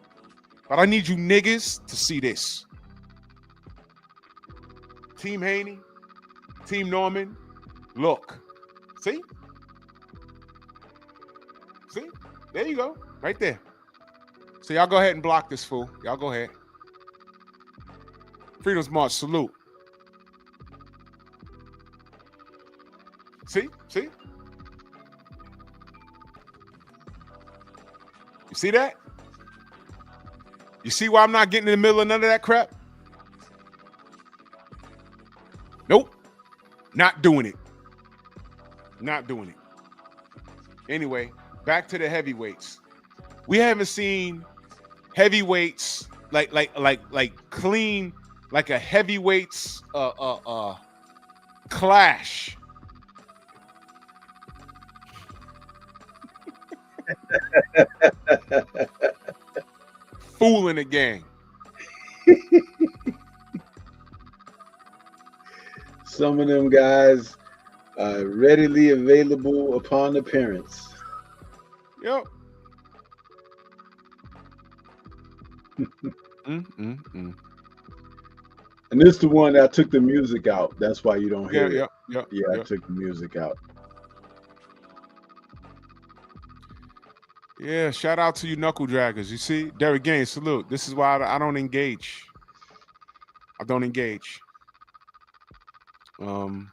But I need you niggas to see this. Team Haney, Team Norman, look. See? See? There you go. Right there. So y'all go ahead and block this fool. Y'all go ahead. Freedom's March, salute. See? See? You see that? You see why I'm not getting in the middle of none of that crap? Nope. Not doing it. Not doing it. Anyway, back to the heavyweights. We haven't seen heavyweights like clean, like a heavyweights clash. Fooling the gang. Some of them guys are readily available upon appearance. Yep. And this is the one that I took the music out. That's why you don't hear it. Yeah, I took the music out. Yeah, shout out to you knuckle draggers. You see, Derek Gaines, salute. This is why I don't engage. I don't engage. You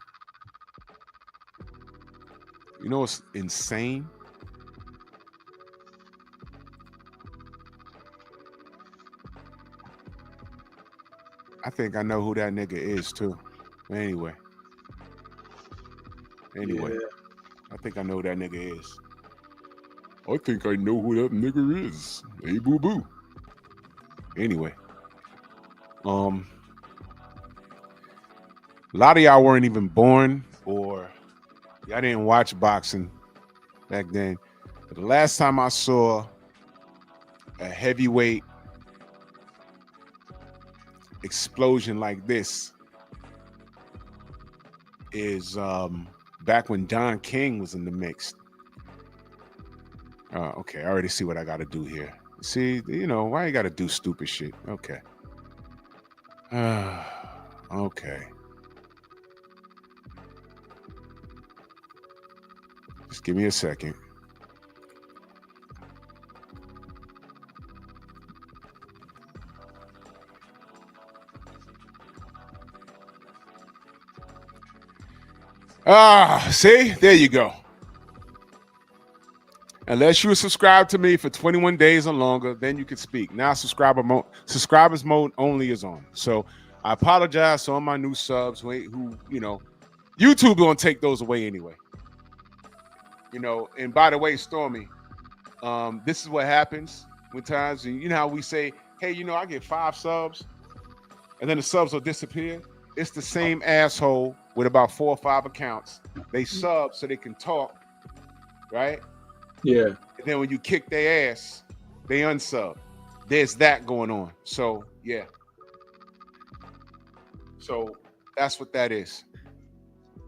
know what's insane? I think I know who that nigga is too. Anyway. Yeah. I think I know who that nigga is. I think I know who that nigga is. Hey, boo boo. Anyway, a lot of y'all weren't even born, or y'all didn't watch boxing back then. But the last time I saw a heavyweight explosion like this is back when Don King was in the mix. Okay, I already see what I got to do here. See, you know, why you got to do stupid shit? Okay. Okay. Just give me a second. See, there you go. Unless you subscribe to me for 21 days or longer, then you can speak. Now subscribers mode only is on. So I apologize to all my new subs who you know, YouTube gonna take those away anyway. You know, and by the way, Stormy, this is what happens when times, you know how we say, hey, you know, I get 5 subs, and then the subs will disappear. It's the same asshole with about 4 or 5 accounts. They sub so they can talk, right? Yeah. And then when you kick their ass, they unsub. There's that going on. So yeah. So that's what that is.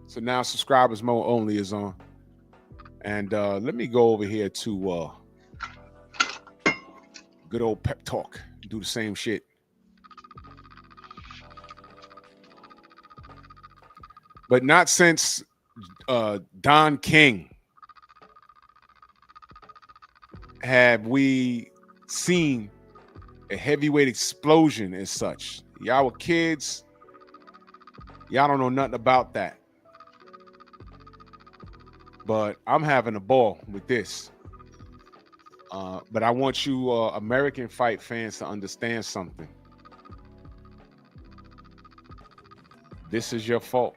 So now subscribers mode only is on. And let me go over here to good old pep talk. Do the same shit. But not since Don King have we seen a heavyweight explosion as such. Y'all were kids. Y'all don't know nothing about that. But I'm having a ball with this. But I want you American fight fans to understand something. This is your fault.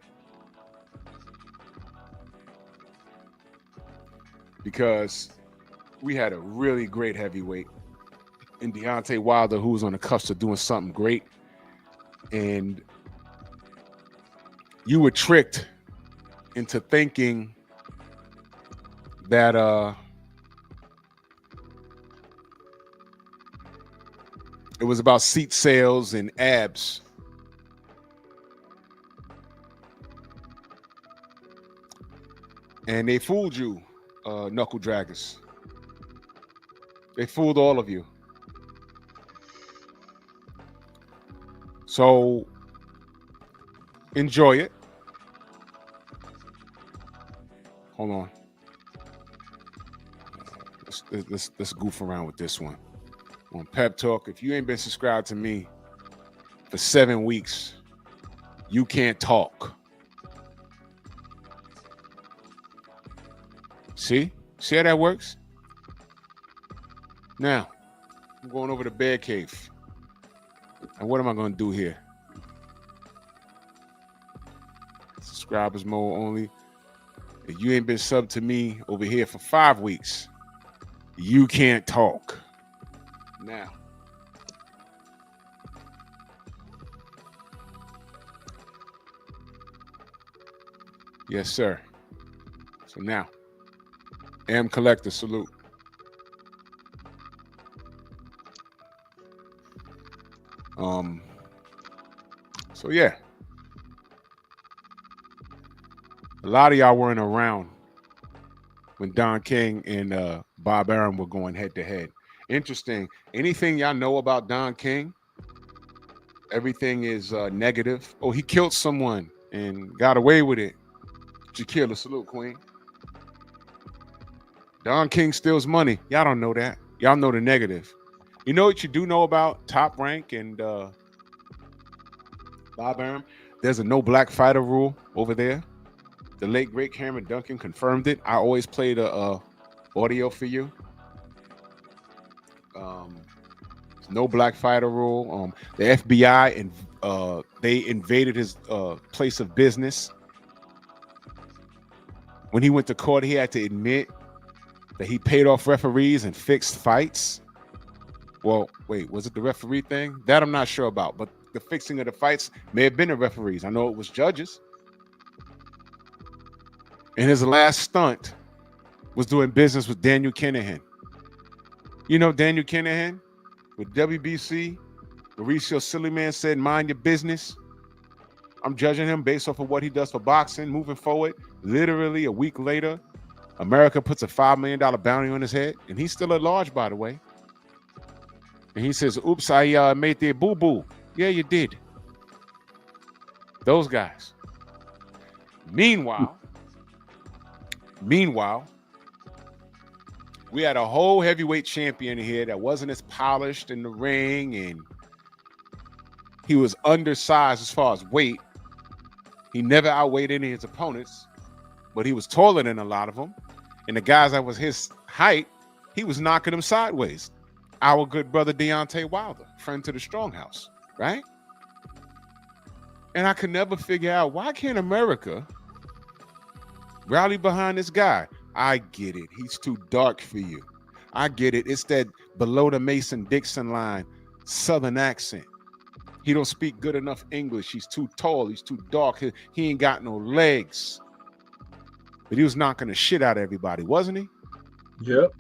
Because we had a really great heavyweight in Deontay Wilder, who was on the cusp of doing something great. And you were tricked into thinking that it was about seat sales and abs. And they fooled you, knuckle draggers. They fooled all of you. So enjoy it. Hold on. Let's goof around with this one. On Pep Talk, if you ain't been subscribed to me for 7 weeks, you can't talk. See how that works? Now, I'm going over to Bear Cave. And what am I going to do here? Subscribers mode only. If you ain't been subbed to me over here for 5 weeks, you can't talk. Now. Yes, sir. So now, Am Collector, salute. So yeah, a lot of y'all weren't around when Don King and Bob Arum were going head to head. Interesting. Anything y'all know about Don King? Everything is negative. Oh, he killed someone and got away with it. Jaquila, salute, Queen. Don King steals money. Y'all don't know that. Y'all know the negative. You know what you do know about Top Rank and Bob Arum? There's a no black fighter rule over there. The late great Cameron Duncan confirmed it. I always play the audio for you. No black fighter rule. The FBI and they invaded his place of business. When he went to court, he had to admit that he paid off referees and fixed fights. Well, wait, was it the referee thing? That I'm not sure about, but the fixing of the fights may have been the referees. I know it was judges. And his last stunt was doing business with Daniel Kinahan. You know Daniel Kinahan with WBC? Mauricio Sillyman said, mind your business. I'm judging him based off of what he does for boxing moving forward. Literally a week later, America puts a $5 million bounty on his head, and he's still at large, by the way. And he says, oops, I made the boo-boo. Yeah, you did. Those guys. Meanwhile, we had a whole heavyweight champion here that wasn't as polished in the ring, and he was undersized as far as weight. He never outweighed any of his opponents, but he was taller than a lot of them. And the guys that was his height, he was knocking them sideways. Our good brother Deontay Wilder, friend to the Strong House, right? And I could never figure out, why can't America rally behind this guy? I get it. He's too dark for you. I get it. It's that below the Mason-Dixon line Southern accent. He don't speak good enough English. He's too tall. He's too dark. He ain't got no legs. But he was knocking the shit out of everybody, wasn't he? Yep.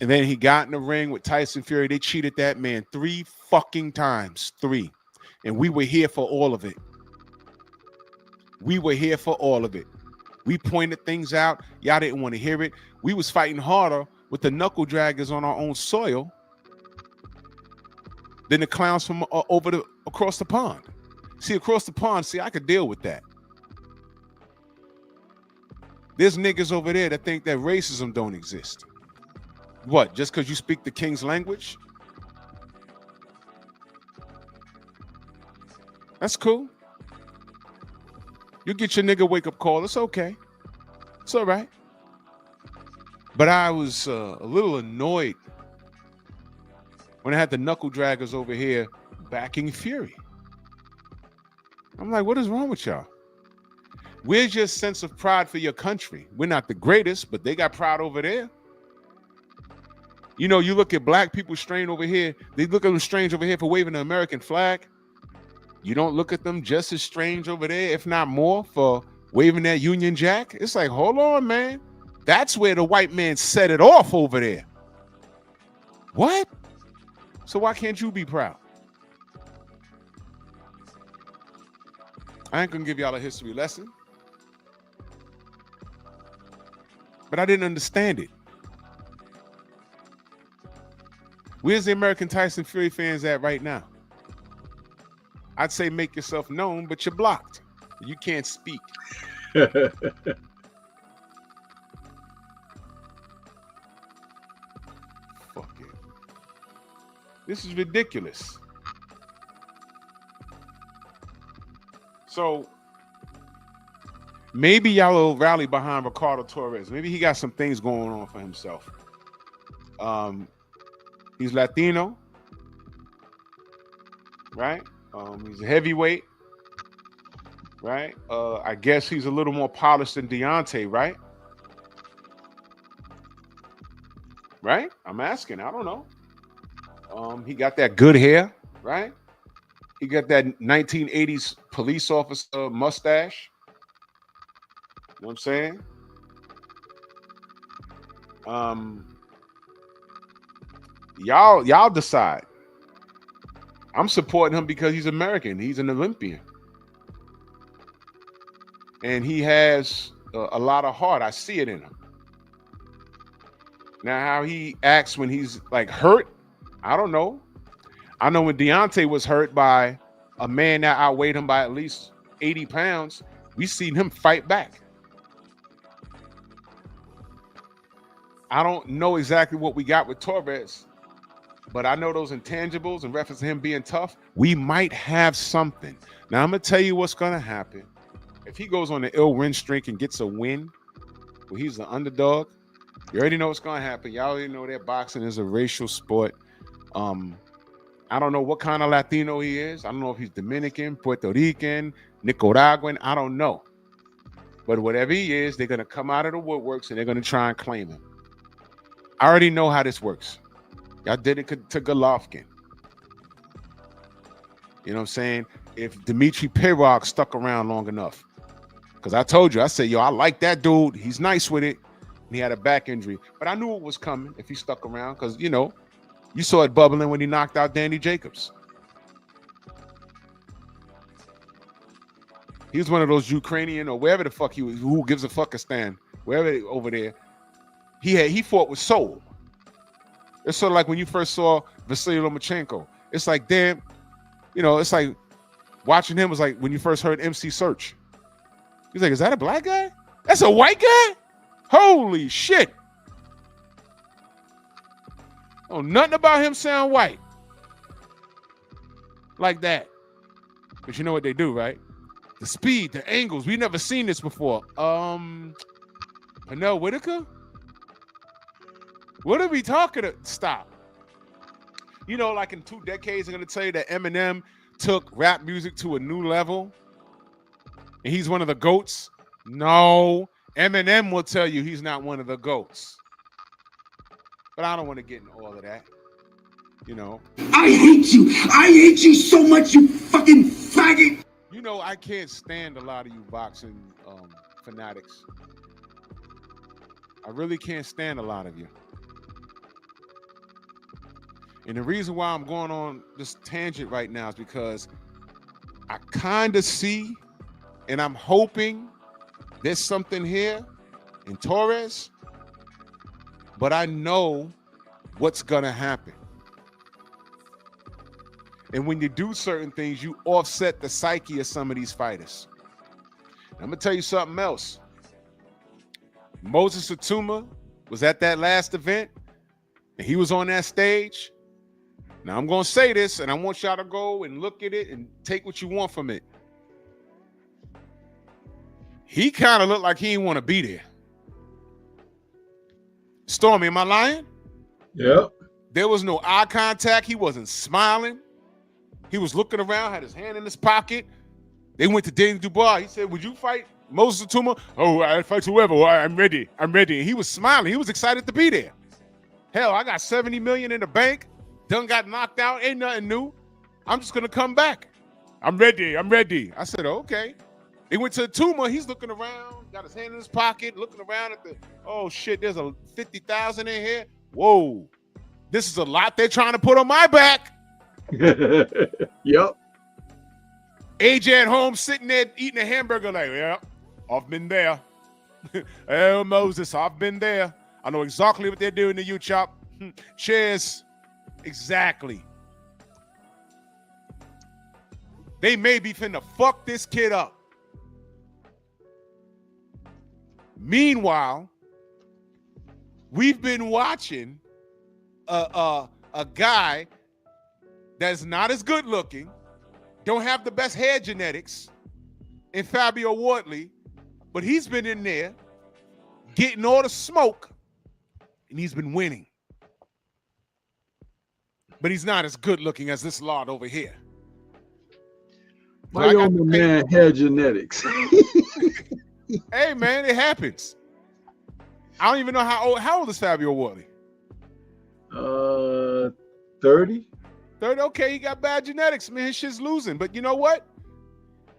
And then he got in the ring with Tyson Fury. They cheated that man 3 fucking times. 3. And we were here for all of it. We were here for all of it. We pointed things out. Y'all didn't want to hear it. We was fighting harder with the knuckle draggers on our own soil than the clowns from across the pond. See, across the pond, I could deal with that. There's niggas over there that think that racism don't exist. What, just because you speak the king's language? That's cool. You get your nigga wake-up call. It's okay. It's all right. But I was a little annoyed when I had the knuckle draggers over here backing Fury. I'm like, what is wrong with y'all? Where's your sense of pride for your country? We're not the greatest, but they got pride over there. You know, you look at black people strange over here. They look at them strange over here for waving the American flag. You don't look at them just as strange over there, if not more, for waving that Union Jack. It's like, hold on, man. That's where the white man set it off over there. What? So why can't you be proud? I ain't gonna give y'all a history lesson, but I didn't understand it. Where's the American Tyson Fury fans at right now? I'd say make yourself known, but you're blocked. You can't speak. Fuck it. This is ridiculous. So maybe y'all will rally behind Ricardo Torres. Maybe he got some things going on for himself. He's Latino, right? He's a heavyweight, right? I guess he's a little more polished than Deontay, right? Right? I'm asking. I don't know. He got that good hair, right? He got that 1980s police officer mustache. You know what I'm saying? Y'all decide. I'm supporting him because he's American. He's an Olympian. And he has a lot of heart. I see it in him. Now, how he acts when he's like hurt, I don't know. I know when Deontay was hurt by a man that outweighed him by at least 80 pounds, we seen him fight back. I don't know exactly what we got with Torres, but I know those intangibles in reference to him being tough, we might have something. Now, I'm going to tell you what's going to happen. If he goes on the ill win streak and gets a win, well, he's the underdog. You already know what's going to happen. Y'all already know that boxing is a racial sport. I don't know what kind of Latino he is. I don't know if he's Dominican, Puerto Rican, Nicaraguan. I don't know. But whatever he is, they're going to come out of the woodworks and they're going to try and claim him. I already know how this works. Y'all did it to Golovkin. You know what I'm saying? If Dmitry Pirog stuck around long enough. Because I told you, I said, yo, I like that dude. He's nice with it. And he had a back injury. But I knew it was coming if he stuck around. Because, you know, you saw it bubbling when he knocked out Danny Jacobs. He was one of those Ukrainian or wherever the fuck he was, who gives a fuck a stand, wherever over there. He fought with soul. It's sort of like when you first saw Vasily Lomachenko. It's like, damn, you know, it's like watching him was like when you first heard MC Search. He's like, is that a black guy? That's a white guy? Holy shit. Oh, nothing about him sound white. Like that. But you know what they do, right? The speed, the angles. We never seen this before. Pernell Whitaker? What are we talking about? Stop. You know, like in 2 decades, I'm going to tell you that Eminem took rap music to a new level. And he's one of the GOATs. No. Eminem will tell you he's not one of the GOATs. But I don't want to get into all of that. You know. I hate you. I hate you so much, you fucking faggot. You know, I can't stand a lot of you boxing fanatics. I really can't stand a lot of you. And the reason why I'm going on this tangent right now is because I kind of see and I'm hoping there's something here in Torres, but I know what's going to happen. And when you do certain things, you offset the psyche of some of these fighters. I'm going to tell you something else. Moses Atuma was at that last event, and he was on that stage. Now, I'm going to say this, and I want y'all to go and look at it and take what you want from it. He kind of looked like he didn't want to be there. Stormy, am I lying? Yep. There was no eye contact. He wasn't smiling. He was looking around, had his hand in his pocket. They went to Daniel Dubois. He said, would you fight Moses Atuma? Oh, I'd fight whoever. I'm ready. I'm ready. And he was smiling. He was excited to be there. Hell, I got $70 million in the bank. Done got knocked out. Ain't nothing new. I'm just going to come back. I'm ready. I'm ready. I said, okay. They went to Atuma. He's looking around, got his hand in his pocket, looking around at the, oh, shit, there's a 50,000 in here. Whoa. This is a lot they're trying to put on my back. Yep. AJ at home sitting there eating a hamburger like, yeah, I've been there. Oh, Moses, I've been there. I know exactly what they're doing to you, Chop. Cheers. Exactly. They may be finna fuck this kid up. Meanwhile, we've been watching a guy that's not as good looking, don't have the best hair genetics, in Fabio Wardley, but he's been in there getting all the smoke, and he's been winning. But he's not as good looking as this lot over here. Why you on the man hair genetics? Hey, man, it happens. I don't even know how old is Fabio Wardley? 30. 30, okay, he got bad genetics, man. His shit's losing. But you know what?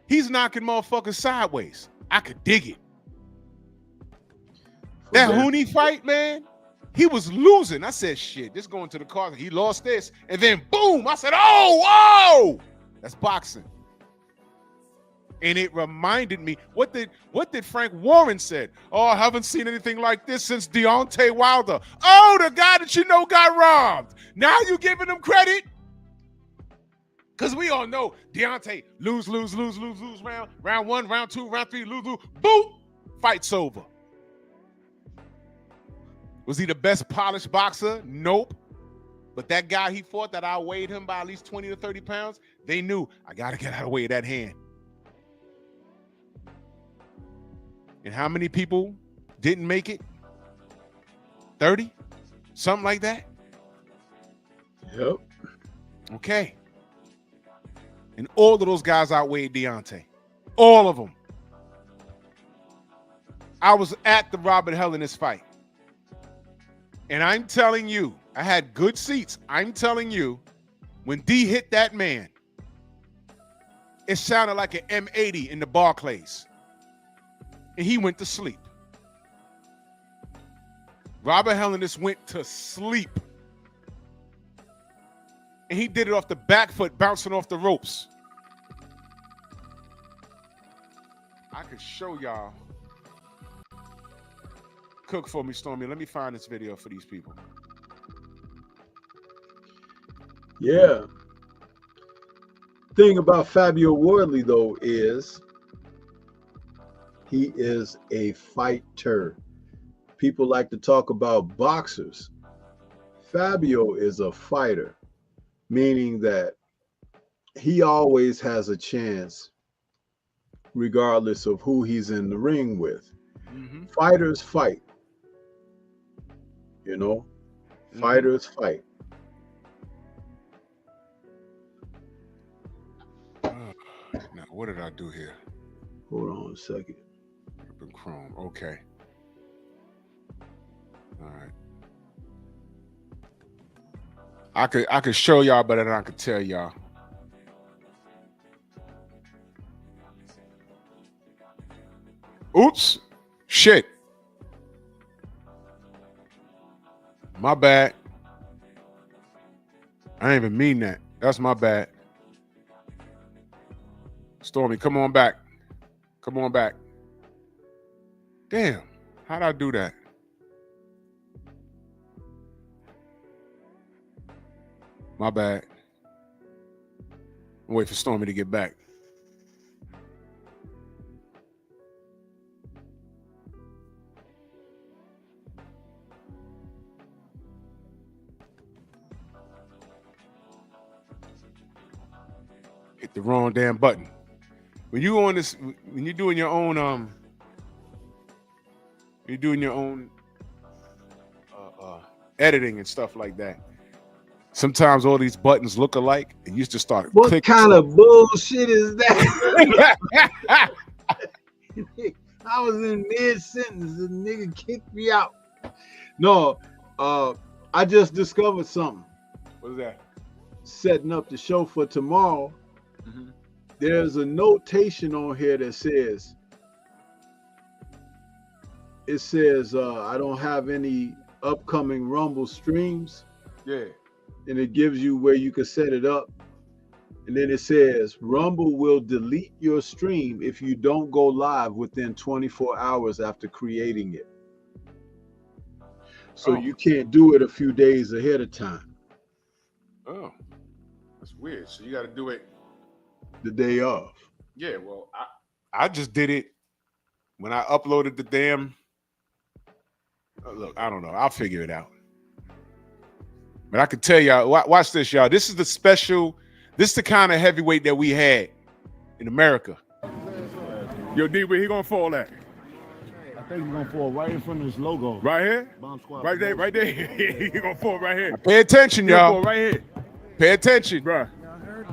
He's knocking motherfuckers sideways. I could dig it. That Hooney fight, man, he was losing. I said, shit, this going to the car. He lost this. And then, boom, I said, oh, whoa! That's boxing. And it reminded me, what did Frank Warren said? Oh, I haven't seen anything like this since Deontay Wilder. Oh, the guy that you know got robbed. Now you giving him credit? Because we all know Deontay lose round. Round 1, round 2, round 3, lose. Boom, fight's over. Was he the best polished boxer? Nope. But that guy he fought that outweighed him by at least 20 to 30 pounds, they knew, I got to get out of the way of that hand. And how many people didn't make it? 30? Something like that? Yep. Okay. And all of those guys outweighed Deontay. All of them. I was at the Robert Helenius fight. And I'm telling you, I had good seats. I'm telling you, when D hit that man, it sounded like an M80 in the Barclays. And he went to sleep. Robert Helenius went to sleep. And he did it off the back foot, bouncing off the ropes. I could show y'all. Cook for me, Stormy. Let me find this video for these people. Yeah. Thing about Fabio Wardley, though, is he is a fighter. People like to talk about boxers. Fabio is a fighter, meaning that he always has a chance regardless of who he's in the ring with. Mm-hmm. Fighters fight. You know? Mm-hmm. Fighters fight. Now, what did I do here? Hold on a second. Open Chrome. Okay. All right. I could show y'all better than I could tell y'all. Oops. Shit. My bad. I didn't even mean that. That's my bad. Stormy, come on back. Come on back. Damn. How'd I do that? My bad. I'll wait for Stormy to get back. Hit the wrong damn button. When you on this, when you're doing your own, editing and stuff like that. Sometimes all these buttons look alike, and you just start What clicking. kind of bullshit is that? I was in mid-sentence and the nigga kicked me out. No, I just discovered something. What is that? Setting up the show for tomorrow. Mm-hmm. There's a notation on here that says, I don't have any upcoming Rumble streams. Yeah. And it gives you where you can set it up. And then it says, Rumble will delete your stream if you don't go live within 24 hours after creating it. So you can't do it a few days ahead of time. Oh, that's weird. So you got to do it the day of. Yeah, well, I just did it when I uploaded the damn. Look, I don't know. I'll figure it out. But I can tell y'all, watch this, y'all. This is the special, this is the kind of heavyweight that we had in America. Yo, D, where he gonna fall at? I think he's gonna fall right in front of this logo. Right here? Bomb Squad. Right there, right there. He gonna fall right here. Pay attention, y'all. Fall right here. Pay attention, bro.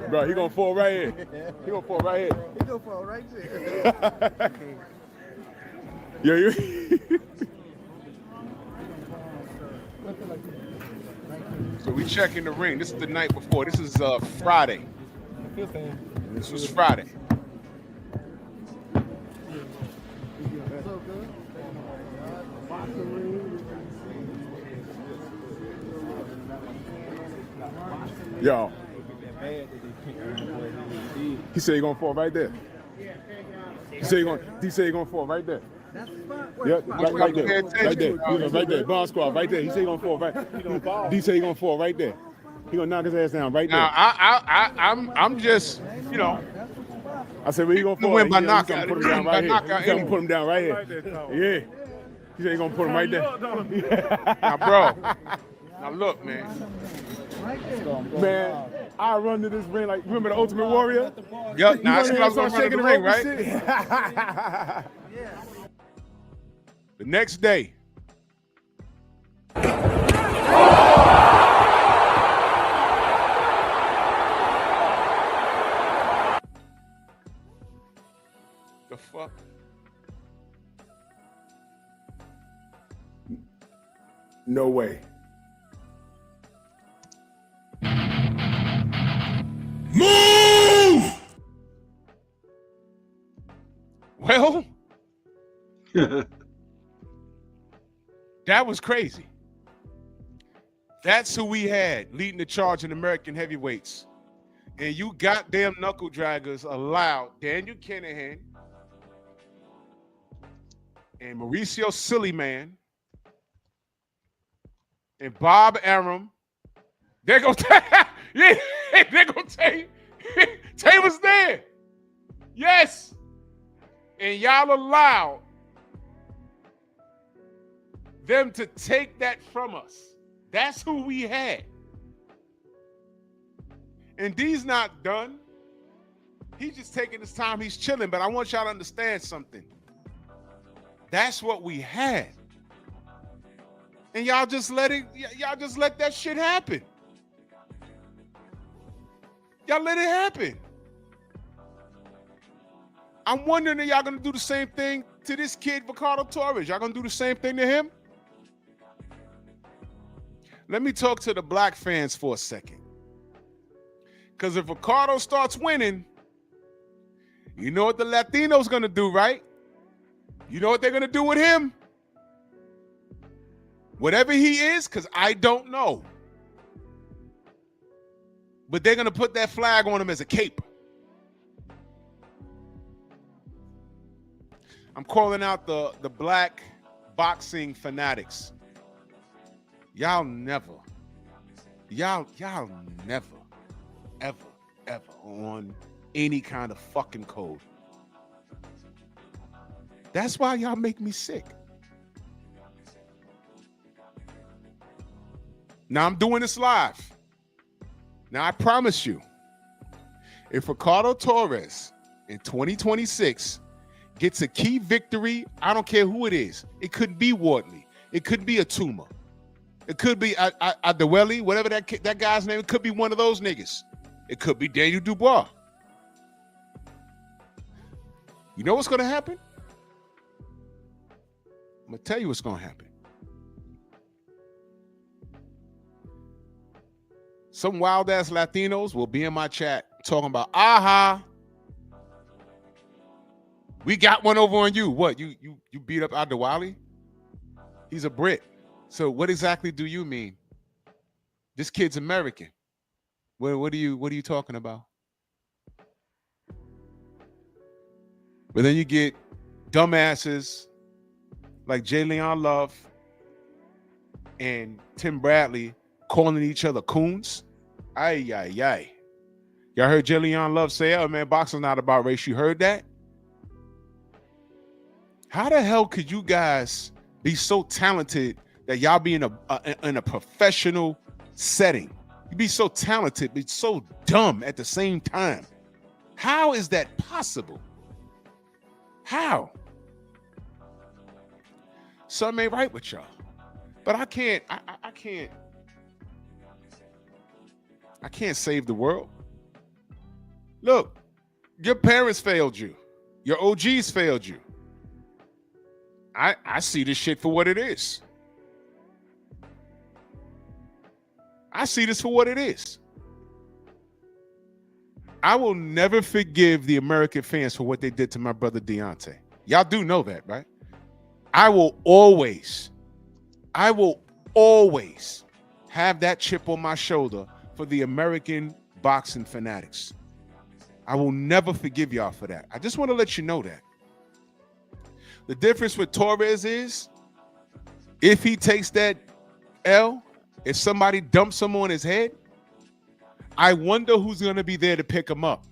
Bro, he gonna fall right here. He gonna fall right here. He gonna fall right there. Yo, you. So we checking the ring. This is the night before. This is Friday. This was Friday. Yo. He said he gonna fall right there. He said he gonna fall right there. Yeah, right there. Right there. Right there. Bomb Squad, right there. He said he gonna fall right. D said he gonna fall right there. He gonna knock his ass down right there. Now I'm just, you know. I said, where you gonna fall? Win by knockout. Put him down right here. He's gonna put him down right here. Yeah. He said he gonna put him right there. Now, bro. Now look, man. Man, I run to this ring like, remember the Ultimate Warrior? Yep. Now that's what I was gonna run to the ring, right? The next day. The fuck? No way. Well, that was crazy. That's who we had leading the charge in American heavyweights. And you goddamn knuckle draggers allowed Daniel Kinahan and Mauricio Sillyman and Bob Arum. They're going to yeah, they're going to take Tay was there. Yes. And y'all allowed them to take that from us. That's who we had. And D's not done. He's just taking his time. He's chilling. But I want y'all to understand something. That's what we had. And y'all just let that shit happen. Y'all let it happen. I'm wondering if y'all gonna do the same thing to this kid, Ricardo Torres. Y'all gonna do the same thing to him? Let me talk to the black fans for a second. Because if Ricardo starts winning, you know what the Latinos gonna do, right? You know what they're gonna do with him? Whatever he is, because I don't know. But they're gonna put that flag on him as a cape. I'm calling out the black boxing fanatics. Y'all never, ever on any kind of fucking code. That's why y'all make me sick. Now I'm doing this live. Now I promise you, if Ricardo Torres in 2026 gets a key victory, I don't care who it is. It could be Wardley. It could be Atuma. It could be Adewale, whatever that guy's name. It could be one of those niggas. It could be Daniel Dubois. You know what's going to happen? I'm going to tell you what's going to happen. Some wild-ass Latinos will be in my chat talking about, we got one over on you. What, you beat up Adewale? He's a Brit. So what exactly do you mean? This kid's American. What are you talking about? But then you get dumbasses like J. Leon Love and Tim Bradley calling each other coons. Ay. Y'all heard J. Leon Love say, oh man, boxing's not about race. You heard that? How the hell could you guys be so talented that y'all be in a professional setting? You be so talented, but so dumb at the same time. How is that possible? How? Something ain't right with y'all. But I can't save the world. Look, your parents failed you. Your OGs failed you. I see this shit for what it is. I see this for what it is. I will never forgive the American fans for what they did to my brother Deontay. Y'all do know that, right? I will always have that chip on my shoulder for the American boxing fanatics. I will never forgive y'all for that. I just want to let you know that. The difference with Torres is if he takes that L, if somebody dumps him on his head, I wonder who's going to be there to pick him up.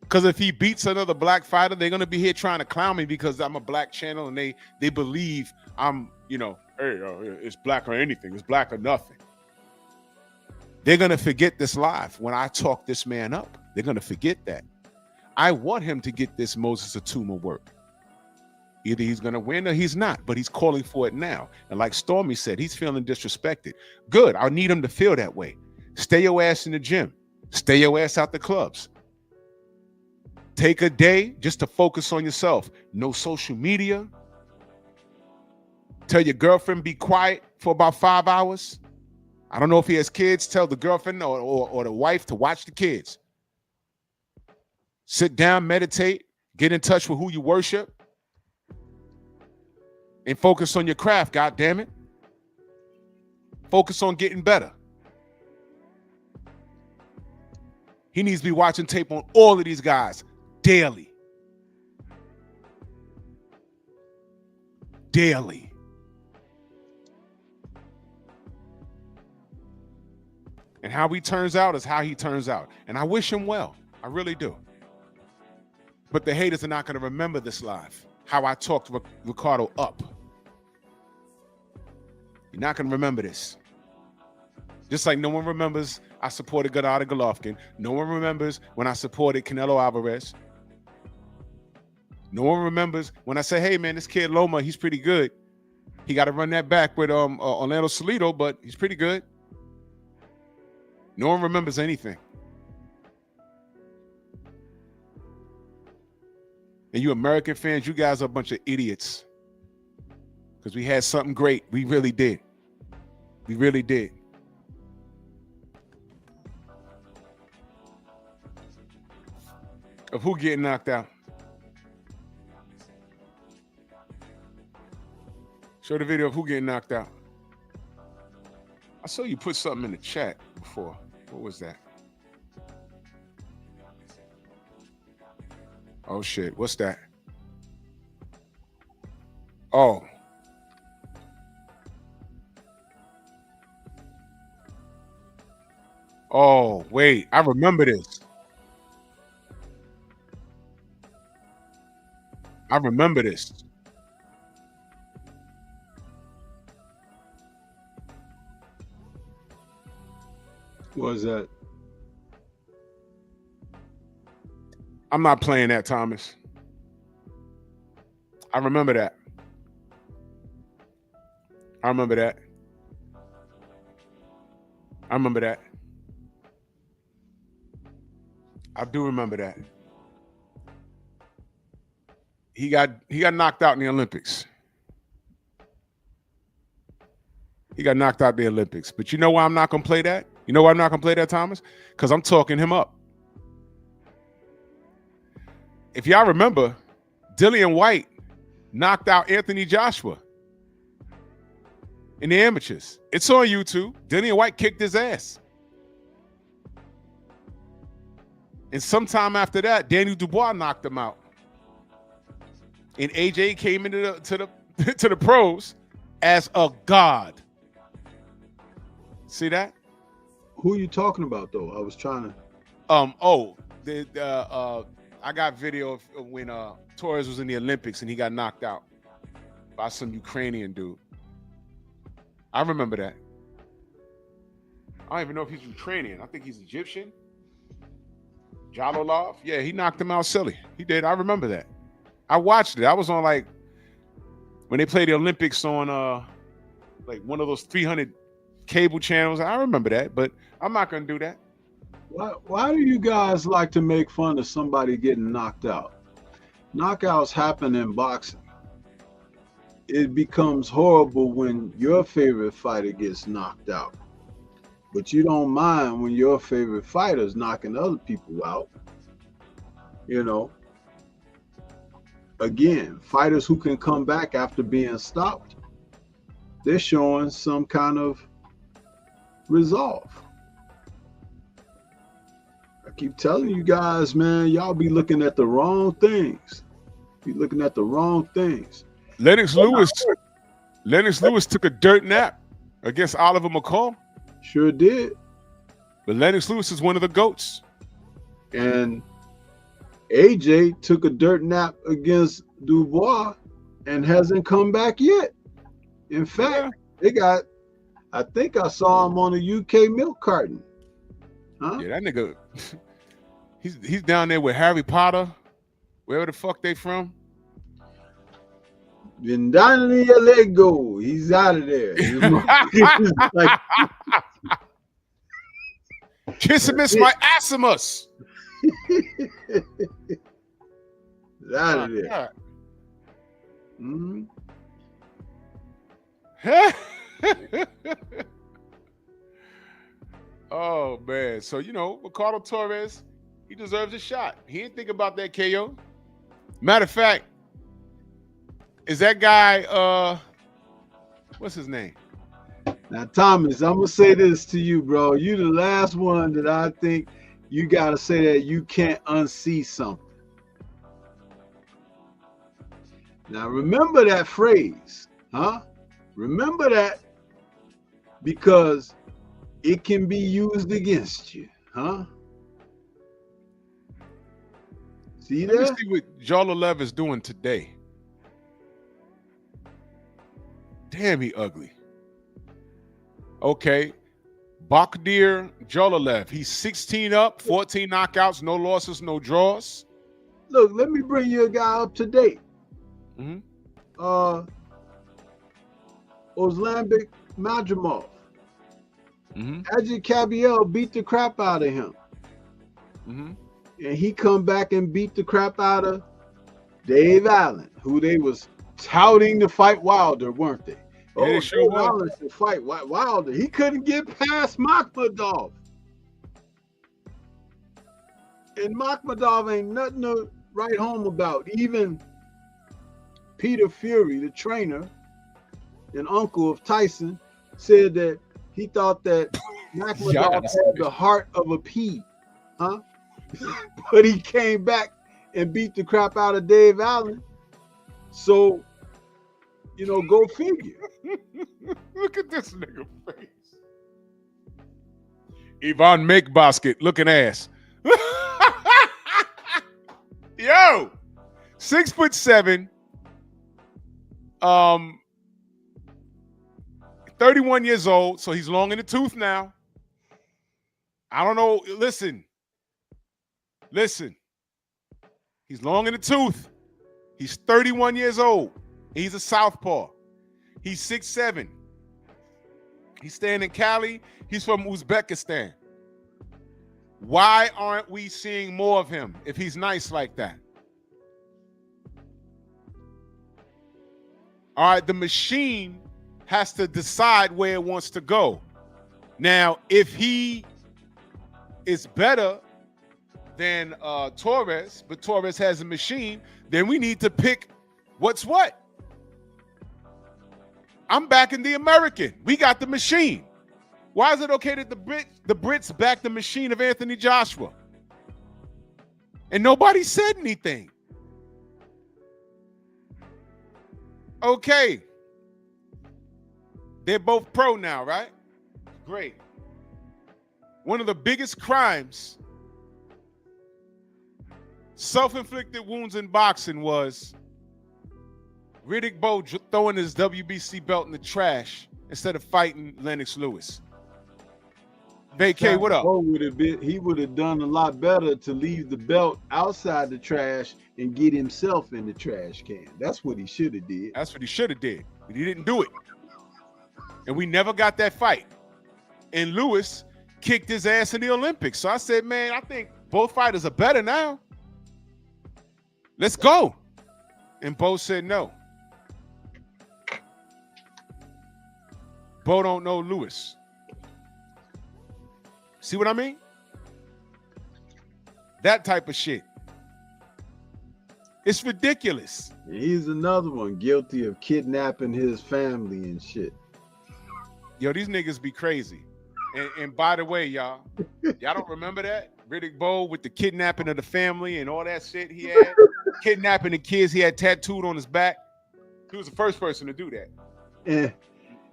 Because if he beats another black fighter, they're going to be here trying to clown me because I'm a black channel and they believe I'm, hey, it's black or anything. It's black or nothing. They're going to forget this live when I talk this man up. They're going to forget that. I want him to get this Moses Atuma work. Either he's going to win or he's not, but he's calling for it now. And like Stormy said, he's feeling disrespected. Good. I need him to feel that way. Stay your ass in the gym. Stay your ass out the clubs. Take a day just to focus on yourself. No social media. Tell your girlfriend be quiet for about 5 hours. I don't know if he has kids. Tell the girlfriend or the wife to watch the kids. Sit down, meditate, Get in touch with who you worship and focus on your craft, God damn it. Focus on getting better. He needs to be watching tape on all of these guys daily. Daily. And how he turns out is how he turns out. And I wish him well. I really do. But the haters are not going to remember this live. How I talked Ricardo up. You're not going to remember this. Just like no one remembers I supported Gennady Golovkin. No one remembers when I supported Canelo Alvarez. No one remembers when I say, hey, man, this kid Loma, he's pretty good. He got to run that back with Orlando Salido, but he's pretty good. No one remembers anything. And you American fans, you guys are a bunch of idiots. Because we had something great. We really did. We really did. Of who getting knocked out? Show the video of who getting knocked out. I saw you put something in the chat before. What was that? Oh, shit. What's that? Oh. Oh, wait. I remember this. I remember this. What was that? I'm not playing that, Thomas. I remember that. I remember that. I remember that. I do remember that. He got knocked out in the Olympics. He got knocked out in the Olympics. But you know why I'm not going to play that? You know why I'm not going to play that, Thomas? Because I'm talking him up. If y'all remember, Dillian White knocked out Anthony Joshua in the amateurs. It's on YouTube. Dillian White kicked his ass. And sometime after that, Daniel Dubois knocked him out. And AJ came into the pros as a god. See that? Who are you talking about, though? I was trying to. I got video of when Torres was in the Olympics and he got knocked out by some Ukrainian dude. I remember that. I don't even know if he's Ukrainian. I think he's Egyptian. Jalolov. Yeah, he knocked him out silly. He did. I remember that. I watched it. I was on like when they played the Olympics on like one of those 300 cable channels. I remember that, but I'm not going to do that. Why do you guys like to make fun of somebody getting knocked out? Knockouts happen in boxing. It becomes horrible when your favorite fighter gets knocked out. But you don't mind when your favorite fighter's knocking other people out. You know, again, fighters who can come back after being stopped, they're showing some kind of resolve. I keep telling you guys, man, y'all be looking at the wrong things. Be looking at the wrong things. Lennox Lewis took a dirt nap against Oliver McCall. Sure did. But Lennox Lewis is one of the GOATs. And AJ took a dirt nap against Dubois and hasn't come back yet. In fact, I think I saw him on a UK milk carton. Huh? Yeah, that nigga, he's down there with Harry Potter, wherever the fuck they from. Vindania Lego. He's out of there. Like, Kissimus my assimus. out of there. Oh man. So Ricardo Torres, he deserves a shot. He didn't think about that KO. Matter of fact, is that guy, what's his name? Now, Thomas, I'm gonna say this to you, bro. You the last one that I think you gotta say that you can't unsee something. Now, remember that phrase, huh? Remember that, because it can be used against you, huh? See Let me that? see what Jolalev is doing today. Damn, he ugly. Okay. Bakhdir Jolalev. He's 16 up, 14 knockouts, no losses, no draws. Look, let me bring you a guy up to date. Mm-hmm. Ozlambek Madrimov. Mm-hmm. Ajit Kabiel beat the crap out of him. Mm-hmm. And he come back and beat the crap out of Dave Allen, who they was touting to fight Wilder, weren't they? Yeah, they sure Dave was. Allen to fight Wilder. He couldn't get past Makhmadov. And Makhmadov ain't nothing to write home about. Even Peter Fury, the trainer and uncle of Tyson, said that he thought that Makhmadov had the heart of a pea, huh? But he came back and beat the crap out of Dave Allen. So, you know, go figure. Look at this nigga face. Ivan Makebasket looking ass. Yo, 6'7", 31 years old, so he's long in the tooth now. I don't know. Listen. He's long in the tooth. He's 31 years old. He's a southpaw. He's 6'7". He's staying in Cali. He's from Uzbekistan. Why aren't we seeing more of him if he's nice like that? All right, the machine has to decide where it wants to go. Now, if he is better than Torres, but Torres has a machine, then we need to pick what's what. I'm backing the American. We got the machine. Why is it okay that the Brits back the machine of Anthony Joshua? And nobody said anything. Okay. They're both pro now, right? Great. One of the biggest crimes, self-inflicted wounds in boxing, was Riddick Bowe throwing his WBC belt in the trash instead of fighting Lennox Lewis. Vacay, what up? He would have done a lot better to leave the belt outside the trash and get himself in the trash can. That's what he should have did. That's what he should have did, but he didn't do it. And we never got that fight. And Lewis kicked his ass in the Olympics. So I said, man, I think both fighters are better now. Let's go. And Bo said no. Bo don't know Lewis. See what I mean? That type of shit. It's ridiculous. He's another one guilty of kidnapping his family and shit. Yo, these niggas be crazy. And by the way, y'all don't remember that? Riddick Bowe with the kidnapping of the family and all that shit he had? Kidnapping the kids he had tattooed on his back. He was the first person to do that.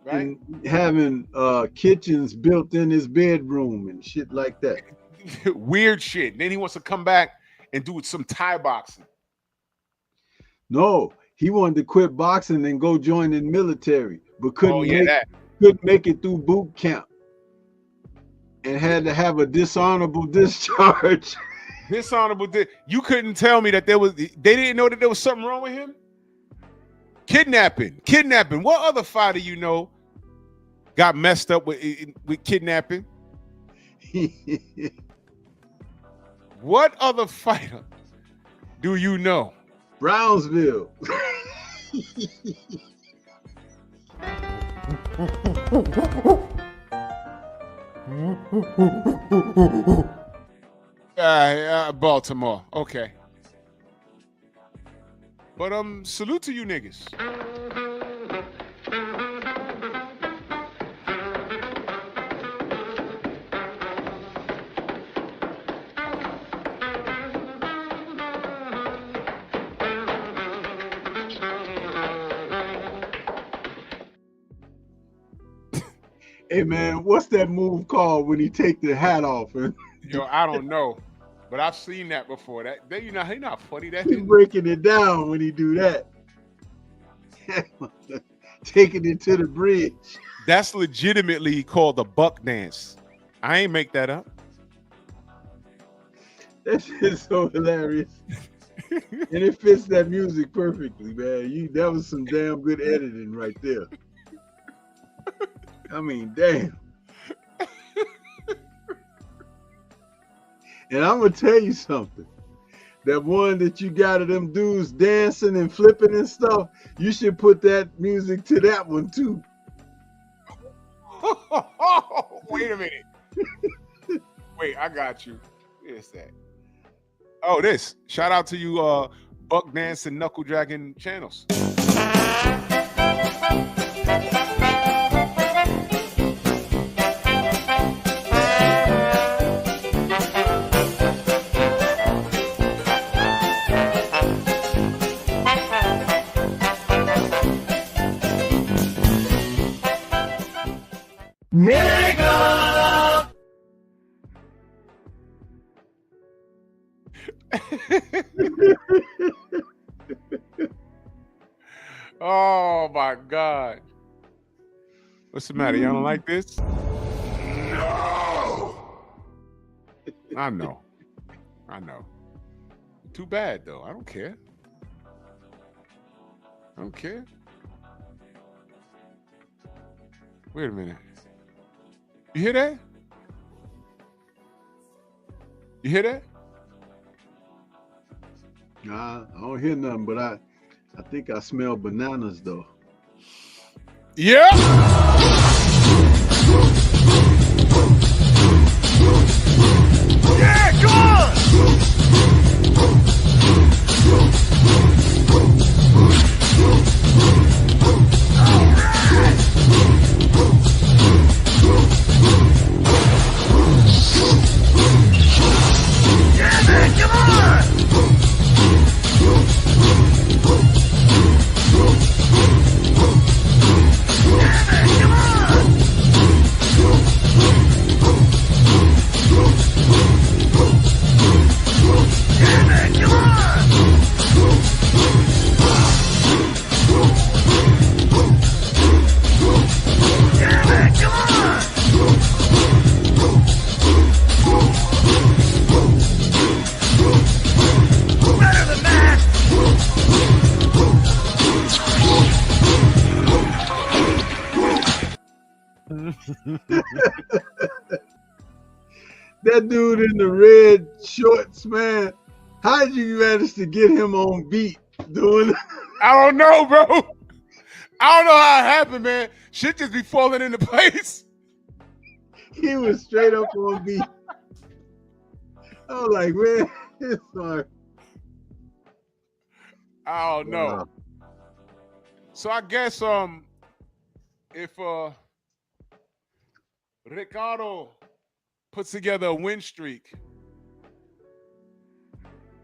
Right? And having kitchens built in his bedroom and shit like that. Weird shit. Then he wants to come back and do some Thai boxing. No, he wanted to quit boxing and go join the military, but couldn't make it through boot camp and had to have a dishonorable discharge. You couldn't tell me that they didn't know that there was something wrong with him? Kidnapping. What other fighter you know got messed up with kidnapping? What other fighter do you know? Brownsville. Baltimore. Okay. But salute to you niggas. Hey man, what's that move called when he take the hat off and Yo, I don't know, but I've seen that before. That he not funny. That he breaking it down when he do that? Taking it to the bridge. that's legitimately called the buck dance. I ain't make that up. That shit's so hilarious. And it fits that music perfectly, man. That was some damn good editing right there. I mean, damn. And I'm gonna tell you something. That one that you got of them dudes dancing and flipping and stuff, you should put that music to that one too. Wait a minute. Wait, I got you. Where's that? Oh, this. Shout out to you, Buck Dance and Knuckle Dragon channels. Oh my God. What's the matter? Y'all don't like this? No. I know. Too bad though. I don't care. Wait a minute. You hear that? Nah, I don't hear nothing, but I think I smell bananas though. Yeah. Yeah, come on. Yeah, man, come on. That dude in the red shorts, man. How did you manage to get him on beat doing? I don't know, bro. I don't know how it happened, man. Shit just be falling into place. He was straight up on beat. I was like, man, it's hard. I don't know. Wow. So I guess if Ricardo puts together a win streak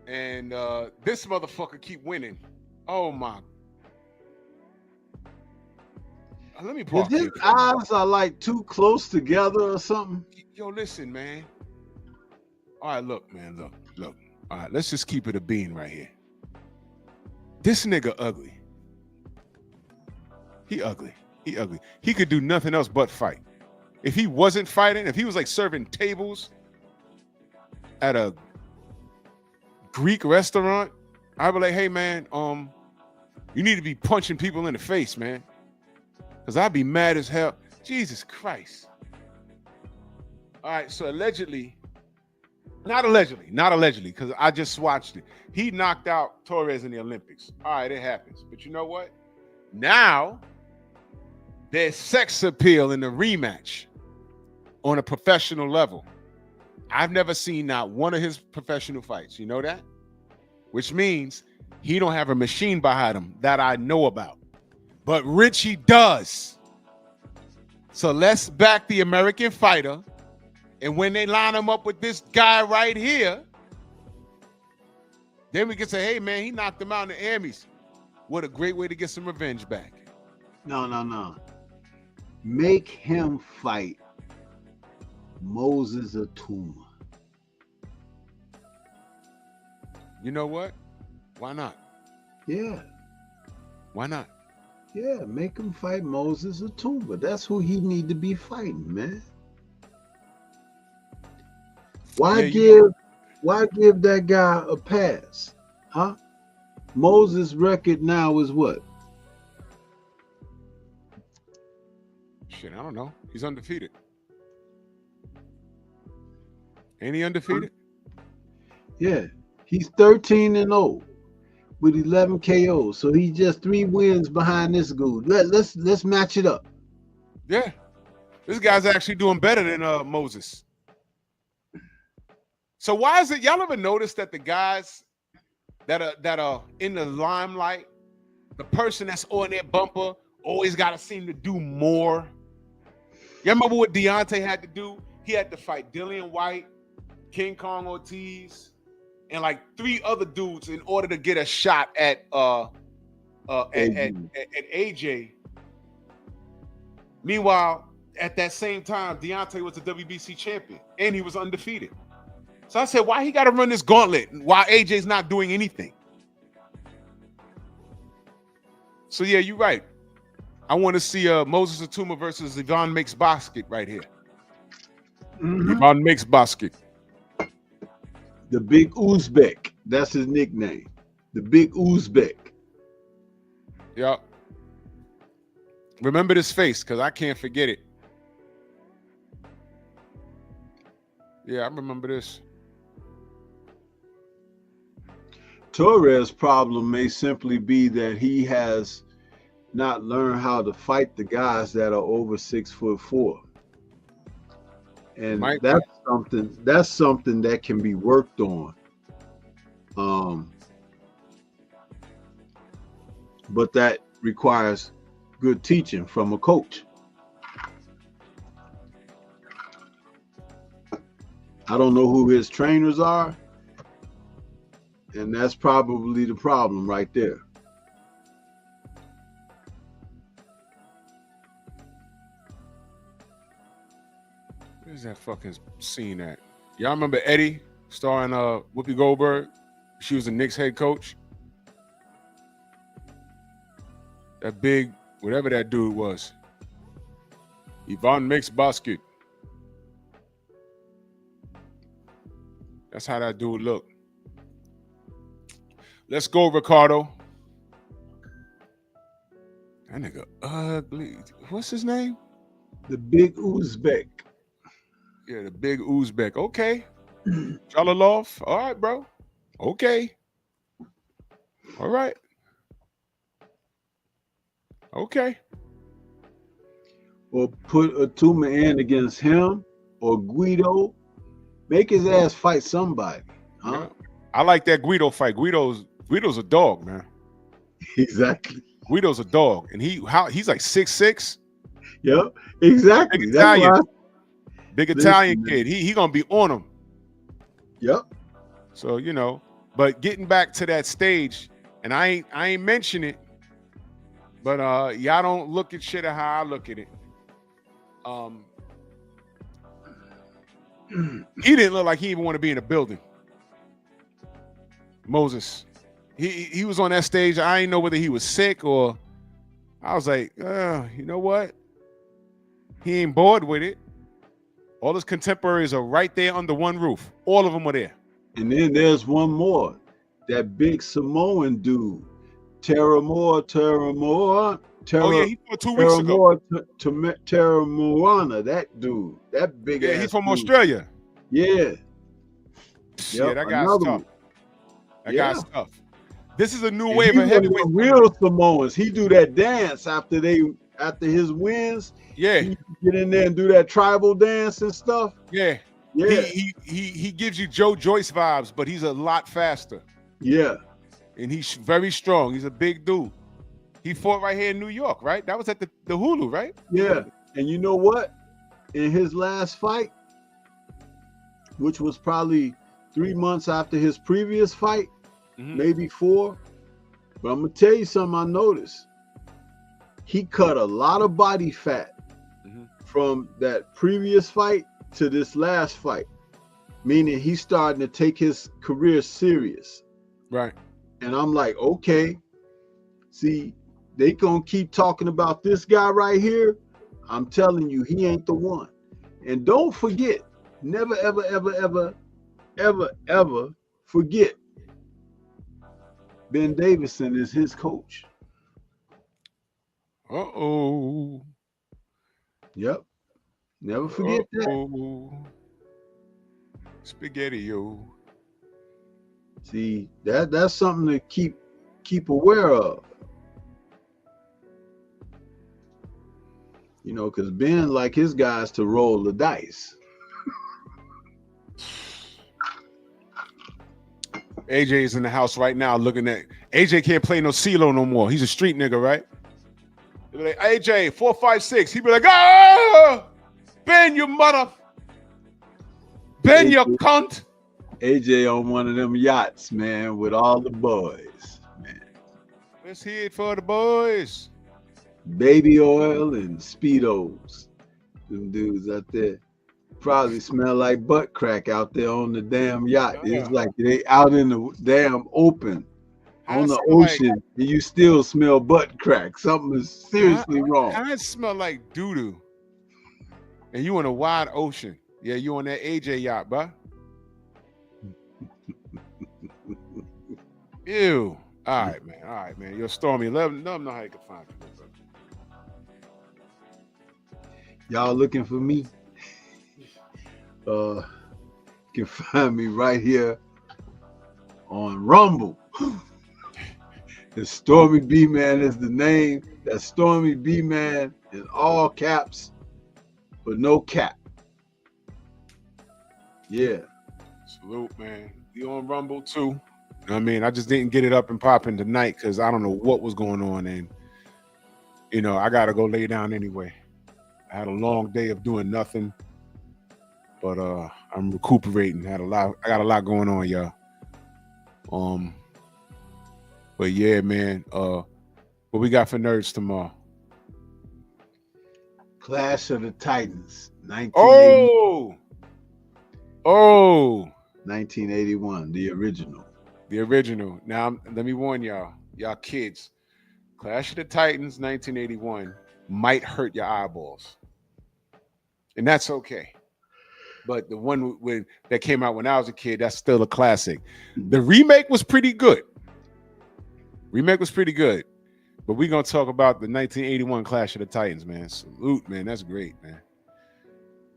and this motherfucker keep winning. Oh my. Let me pause. His eyes are like too close together or something. Yo, listen, man. All right, look, man, look. All right, let's just keep it a bean right here. This nigga ugly. He ugly. He could do nothing else but fight. If he wasn't fighting, if he was like serving tables at a Greek restaurant, I'd be like, hey man, you need to be punching people in the face, man. Cause I'd be mad as hell. Jesus Christ. All right, so not allegedly, because I just watched it. He knocked out Torres in the Olympics. All right, it happens. But you know what? Now, there's sex appeal in the rematch on a professional level. I've never seen not one of his professional fights. You know that? Which means He don't have a machine behind him that I know about. But Richie does. So let's back the American fighter. And when they line him up with this guy right here, then we can say, hey, man, he knocked him out in the Emmys. What a great way to get some revenge back. No. Make him fight Moses Atuma. You know what? Why not? Yeah. Why not? Yeah, make him fight Moses Atuma. That's who he need to be fighting, man. Why give that guy a pass? Huh? Moses' record now is what? Shit, I don't know. He's undefeated. Ain't he undefeated? Yeah. He's 13-0 with 11 KOs. So he's just 3 wins behind this dude. Let's match it up. Yeah. This guy's actually doing better than Moses. So why is it y'all ever notice that the guys that are in the limelight, the person that's on their bumper always gotta seem to do more? You remember what Deontay had to do? He had to fight Dillian White, King Kong Ortiz, and like 3 other dudes in order to get a shot at AJ. Meanwhile, at that same time, Deontay was the WBC champion and he was undefeated. So I said, why he got to run this gauntlet while AJ's not doing anything? So yeah, you're right. I want to see Moses Atuma versus Ivan Makes Basket right here. Ivan Makes Basket. The Big Uzbek. That's his nickname. The Big Uzbek. Yeah. Remember this face, because I can't forget it. Yeah, I remember this. Torres' problem may simply be that he has not learned how to fight the guys that are over 6'4". And that's something that can be worked on. But that requires good teaching from a coach. I don't know who his trainers are, and that's probably the problem right there. Where's that fucking scene at? Y'all remember Eddie starring Whoopi Goldberg? She was the Knicks head coach. That big, whatever that dude was. Ivan Makes Basket. That's how that dude looked. Let's go, Ricardo. That nigga ugly. What's his name? The Big Uzbek. Yeah, the Big Uzbek. Okay. Jalalov. All right, bro. Okay. All right. Okay. Or put Atuma in against him or Guido. Make his ass fight somebody. Huh? Yeah. I like that Guido fight. Guido's a dog, man. Exactly. Guido's a dog. And he's like 6'6". Yep, exactly. Big Italian, big Listen, Italian man. kid. He gonna be on him. Yep. So, you know, but getting back to that stage, and I ain't mention it, but y'all don't look at shit how I look at it. He didn't look like he even want to be in a building. Moses. He was on that stage. I didn't know whether he was sick or I was like, you know what? He ain't bored with it. All his contemporaries are right there under one roof. All of them are there. And then there's one more. That big Samoan dude. Terra Moana. Oh, yeah, he fought 2 weeks ago. Terra Moana, that dude. That big ass he's from dude. Australia. Yeah. Yeah, that guy's another tough. one. That Yeah. guy's tough. This is a new And wave he of one of heavyweight. the real Samoans. He do that dance after his wins. Yeah, He get in there and do that tribal dance and stuff. yeah. Yeah. He gives you Joe Joyce vibes, but he's a lot faster. Yeah. and he's very strong. He's a big dude. He fought right here in New York, right? That was at the Hulu, right? Yeah. And you know what? In his last fight, which was probably 3 months after his previous fight, maybe 4. But I'm gonna tell you something I noticed. He cut a lot of body fat from that previous fight to this last fight, meaning he's starting to take his career serious. Right. And I'm like, okay, see, they gonna keep talking about this guy right here. I'm telling you, he ain't the one. And don't forget, never, ever, ever, ever, ever, ever forget, Ben Davison is his coach. Uh-oh. Yep. Never forget that. Spaghetti-o. See, that's something to keep aware of. You know, because Ben like his guys to roll the dice. AJ is in the house right now looking at AJ can't play no CeeLo no more. He's a street nigga, right? They'll be like, AJ 456. He'd be like, ah, Ben, you mother, Ben, you cunt. AJ on one of them yachts, man, with all the boys, man. Let's hear it for the boys. Baby oil and Speedos. Them dudes out there probably smell like butt crack out there on the damn yacht. It's like they out in the damn open on the ocean, and you still smell butt crack. Something is seriously wrong. I smell like doo-doo. And you in a wide ocean. Yeah, you on that AJ yacht, bro. Ew. All right, man. You're Stormy. Let them know how you can find you. Y'all looking for me? You can find me right here on Rumble. The Stormy B Man is the name. That's Stormy B Man in all caps, but no cap. Yeah. Salute, man. You on Rumble too? You know what I mean? I just didn't get it up and popping tonight because I don't know what was going on, and you know I gotta go lay down anyway. I had a long day of doing nothing, but I'm recuperating. I got a lot going on, y'all. But yeah, man. What we got for nerds tomorrow? Clash of the Titans, 1981. Oh, 1981, the original. The original. Now, let me warn y'all kids. Clash of the Titans, 1981, might hurt your eyeballs. And that's okay. But the one that came out when I was a kid, that's still a classic. The remake was pretty good. But we're going to talk about the 1981 Clash of the Titans, man. Salute, man. That's great, man.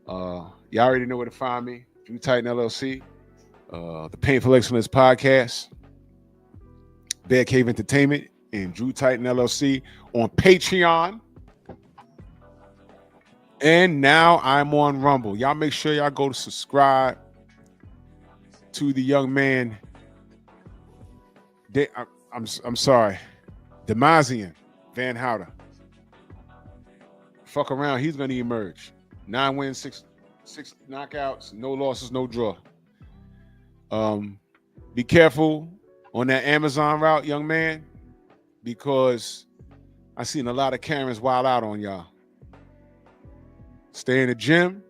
Y'all already know where to find me. Drew Titan LLC. The Painful Excellence Podcast. Bear Cave Entertainment and Drew Titan LLC on Patreon. And now I'm on Rumble. Y'all make sure y'all go to subscribe to the young man. I'm sorry. Demazian Van Houter. Fuck around, he's gonna emerge. 9 wins, 6 knockouts, no losses, no draw. Be careful on that Amazon route, young man, because I seen a lot of Karens wild out on y'all. Stay in the gym.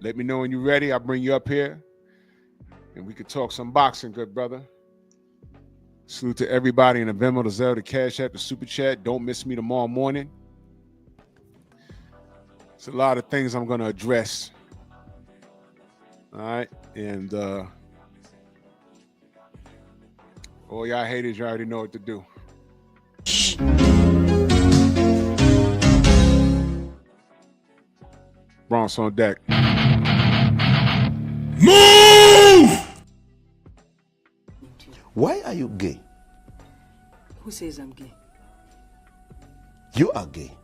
Let me know when you're ready. I'll bring you up here and we could talk some boxing, good brother. Salute to everybody in the Venmo, the Zelle, the Cash App, the Super Chat. Don't miss me tomorrow morning. It's a lot of things I'm going to address. All right. And all y'all haters, you already know what to do. Bronx on deck. Move! Why are you gay? Who says I'm gay? You are gay.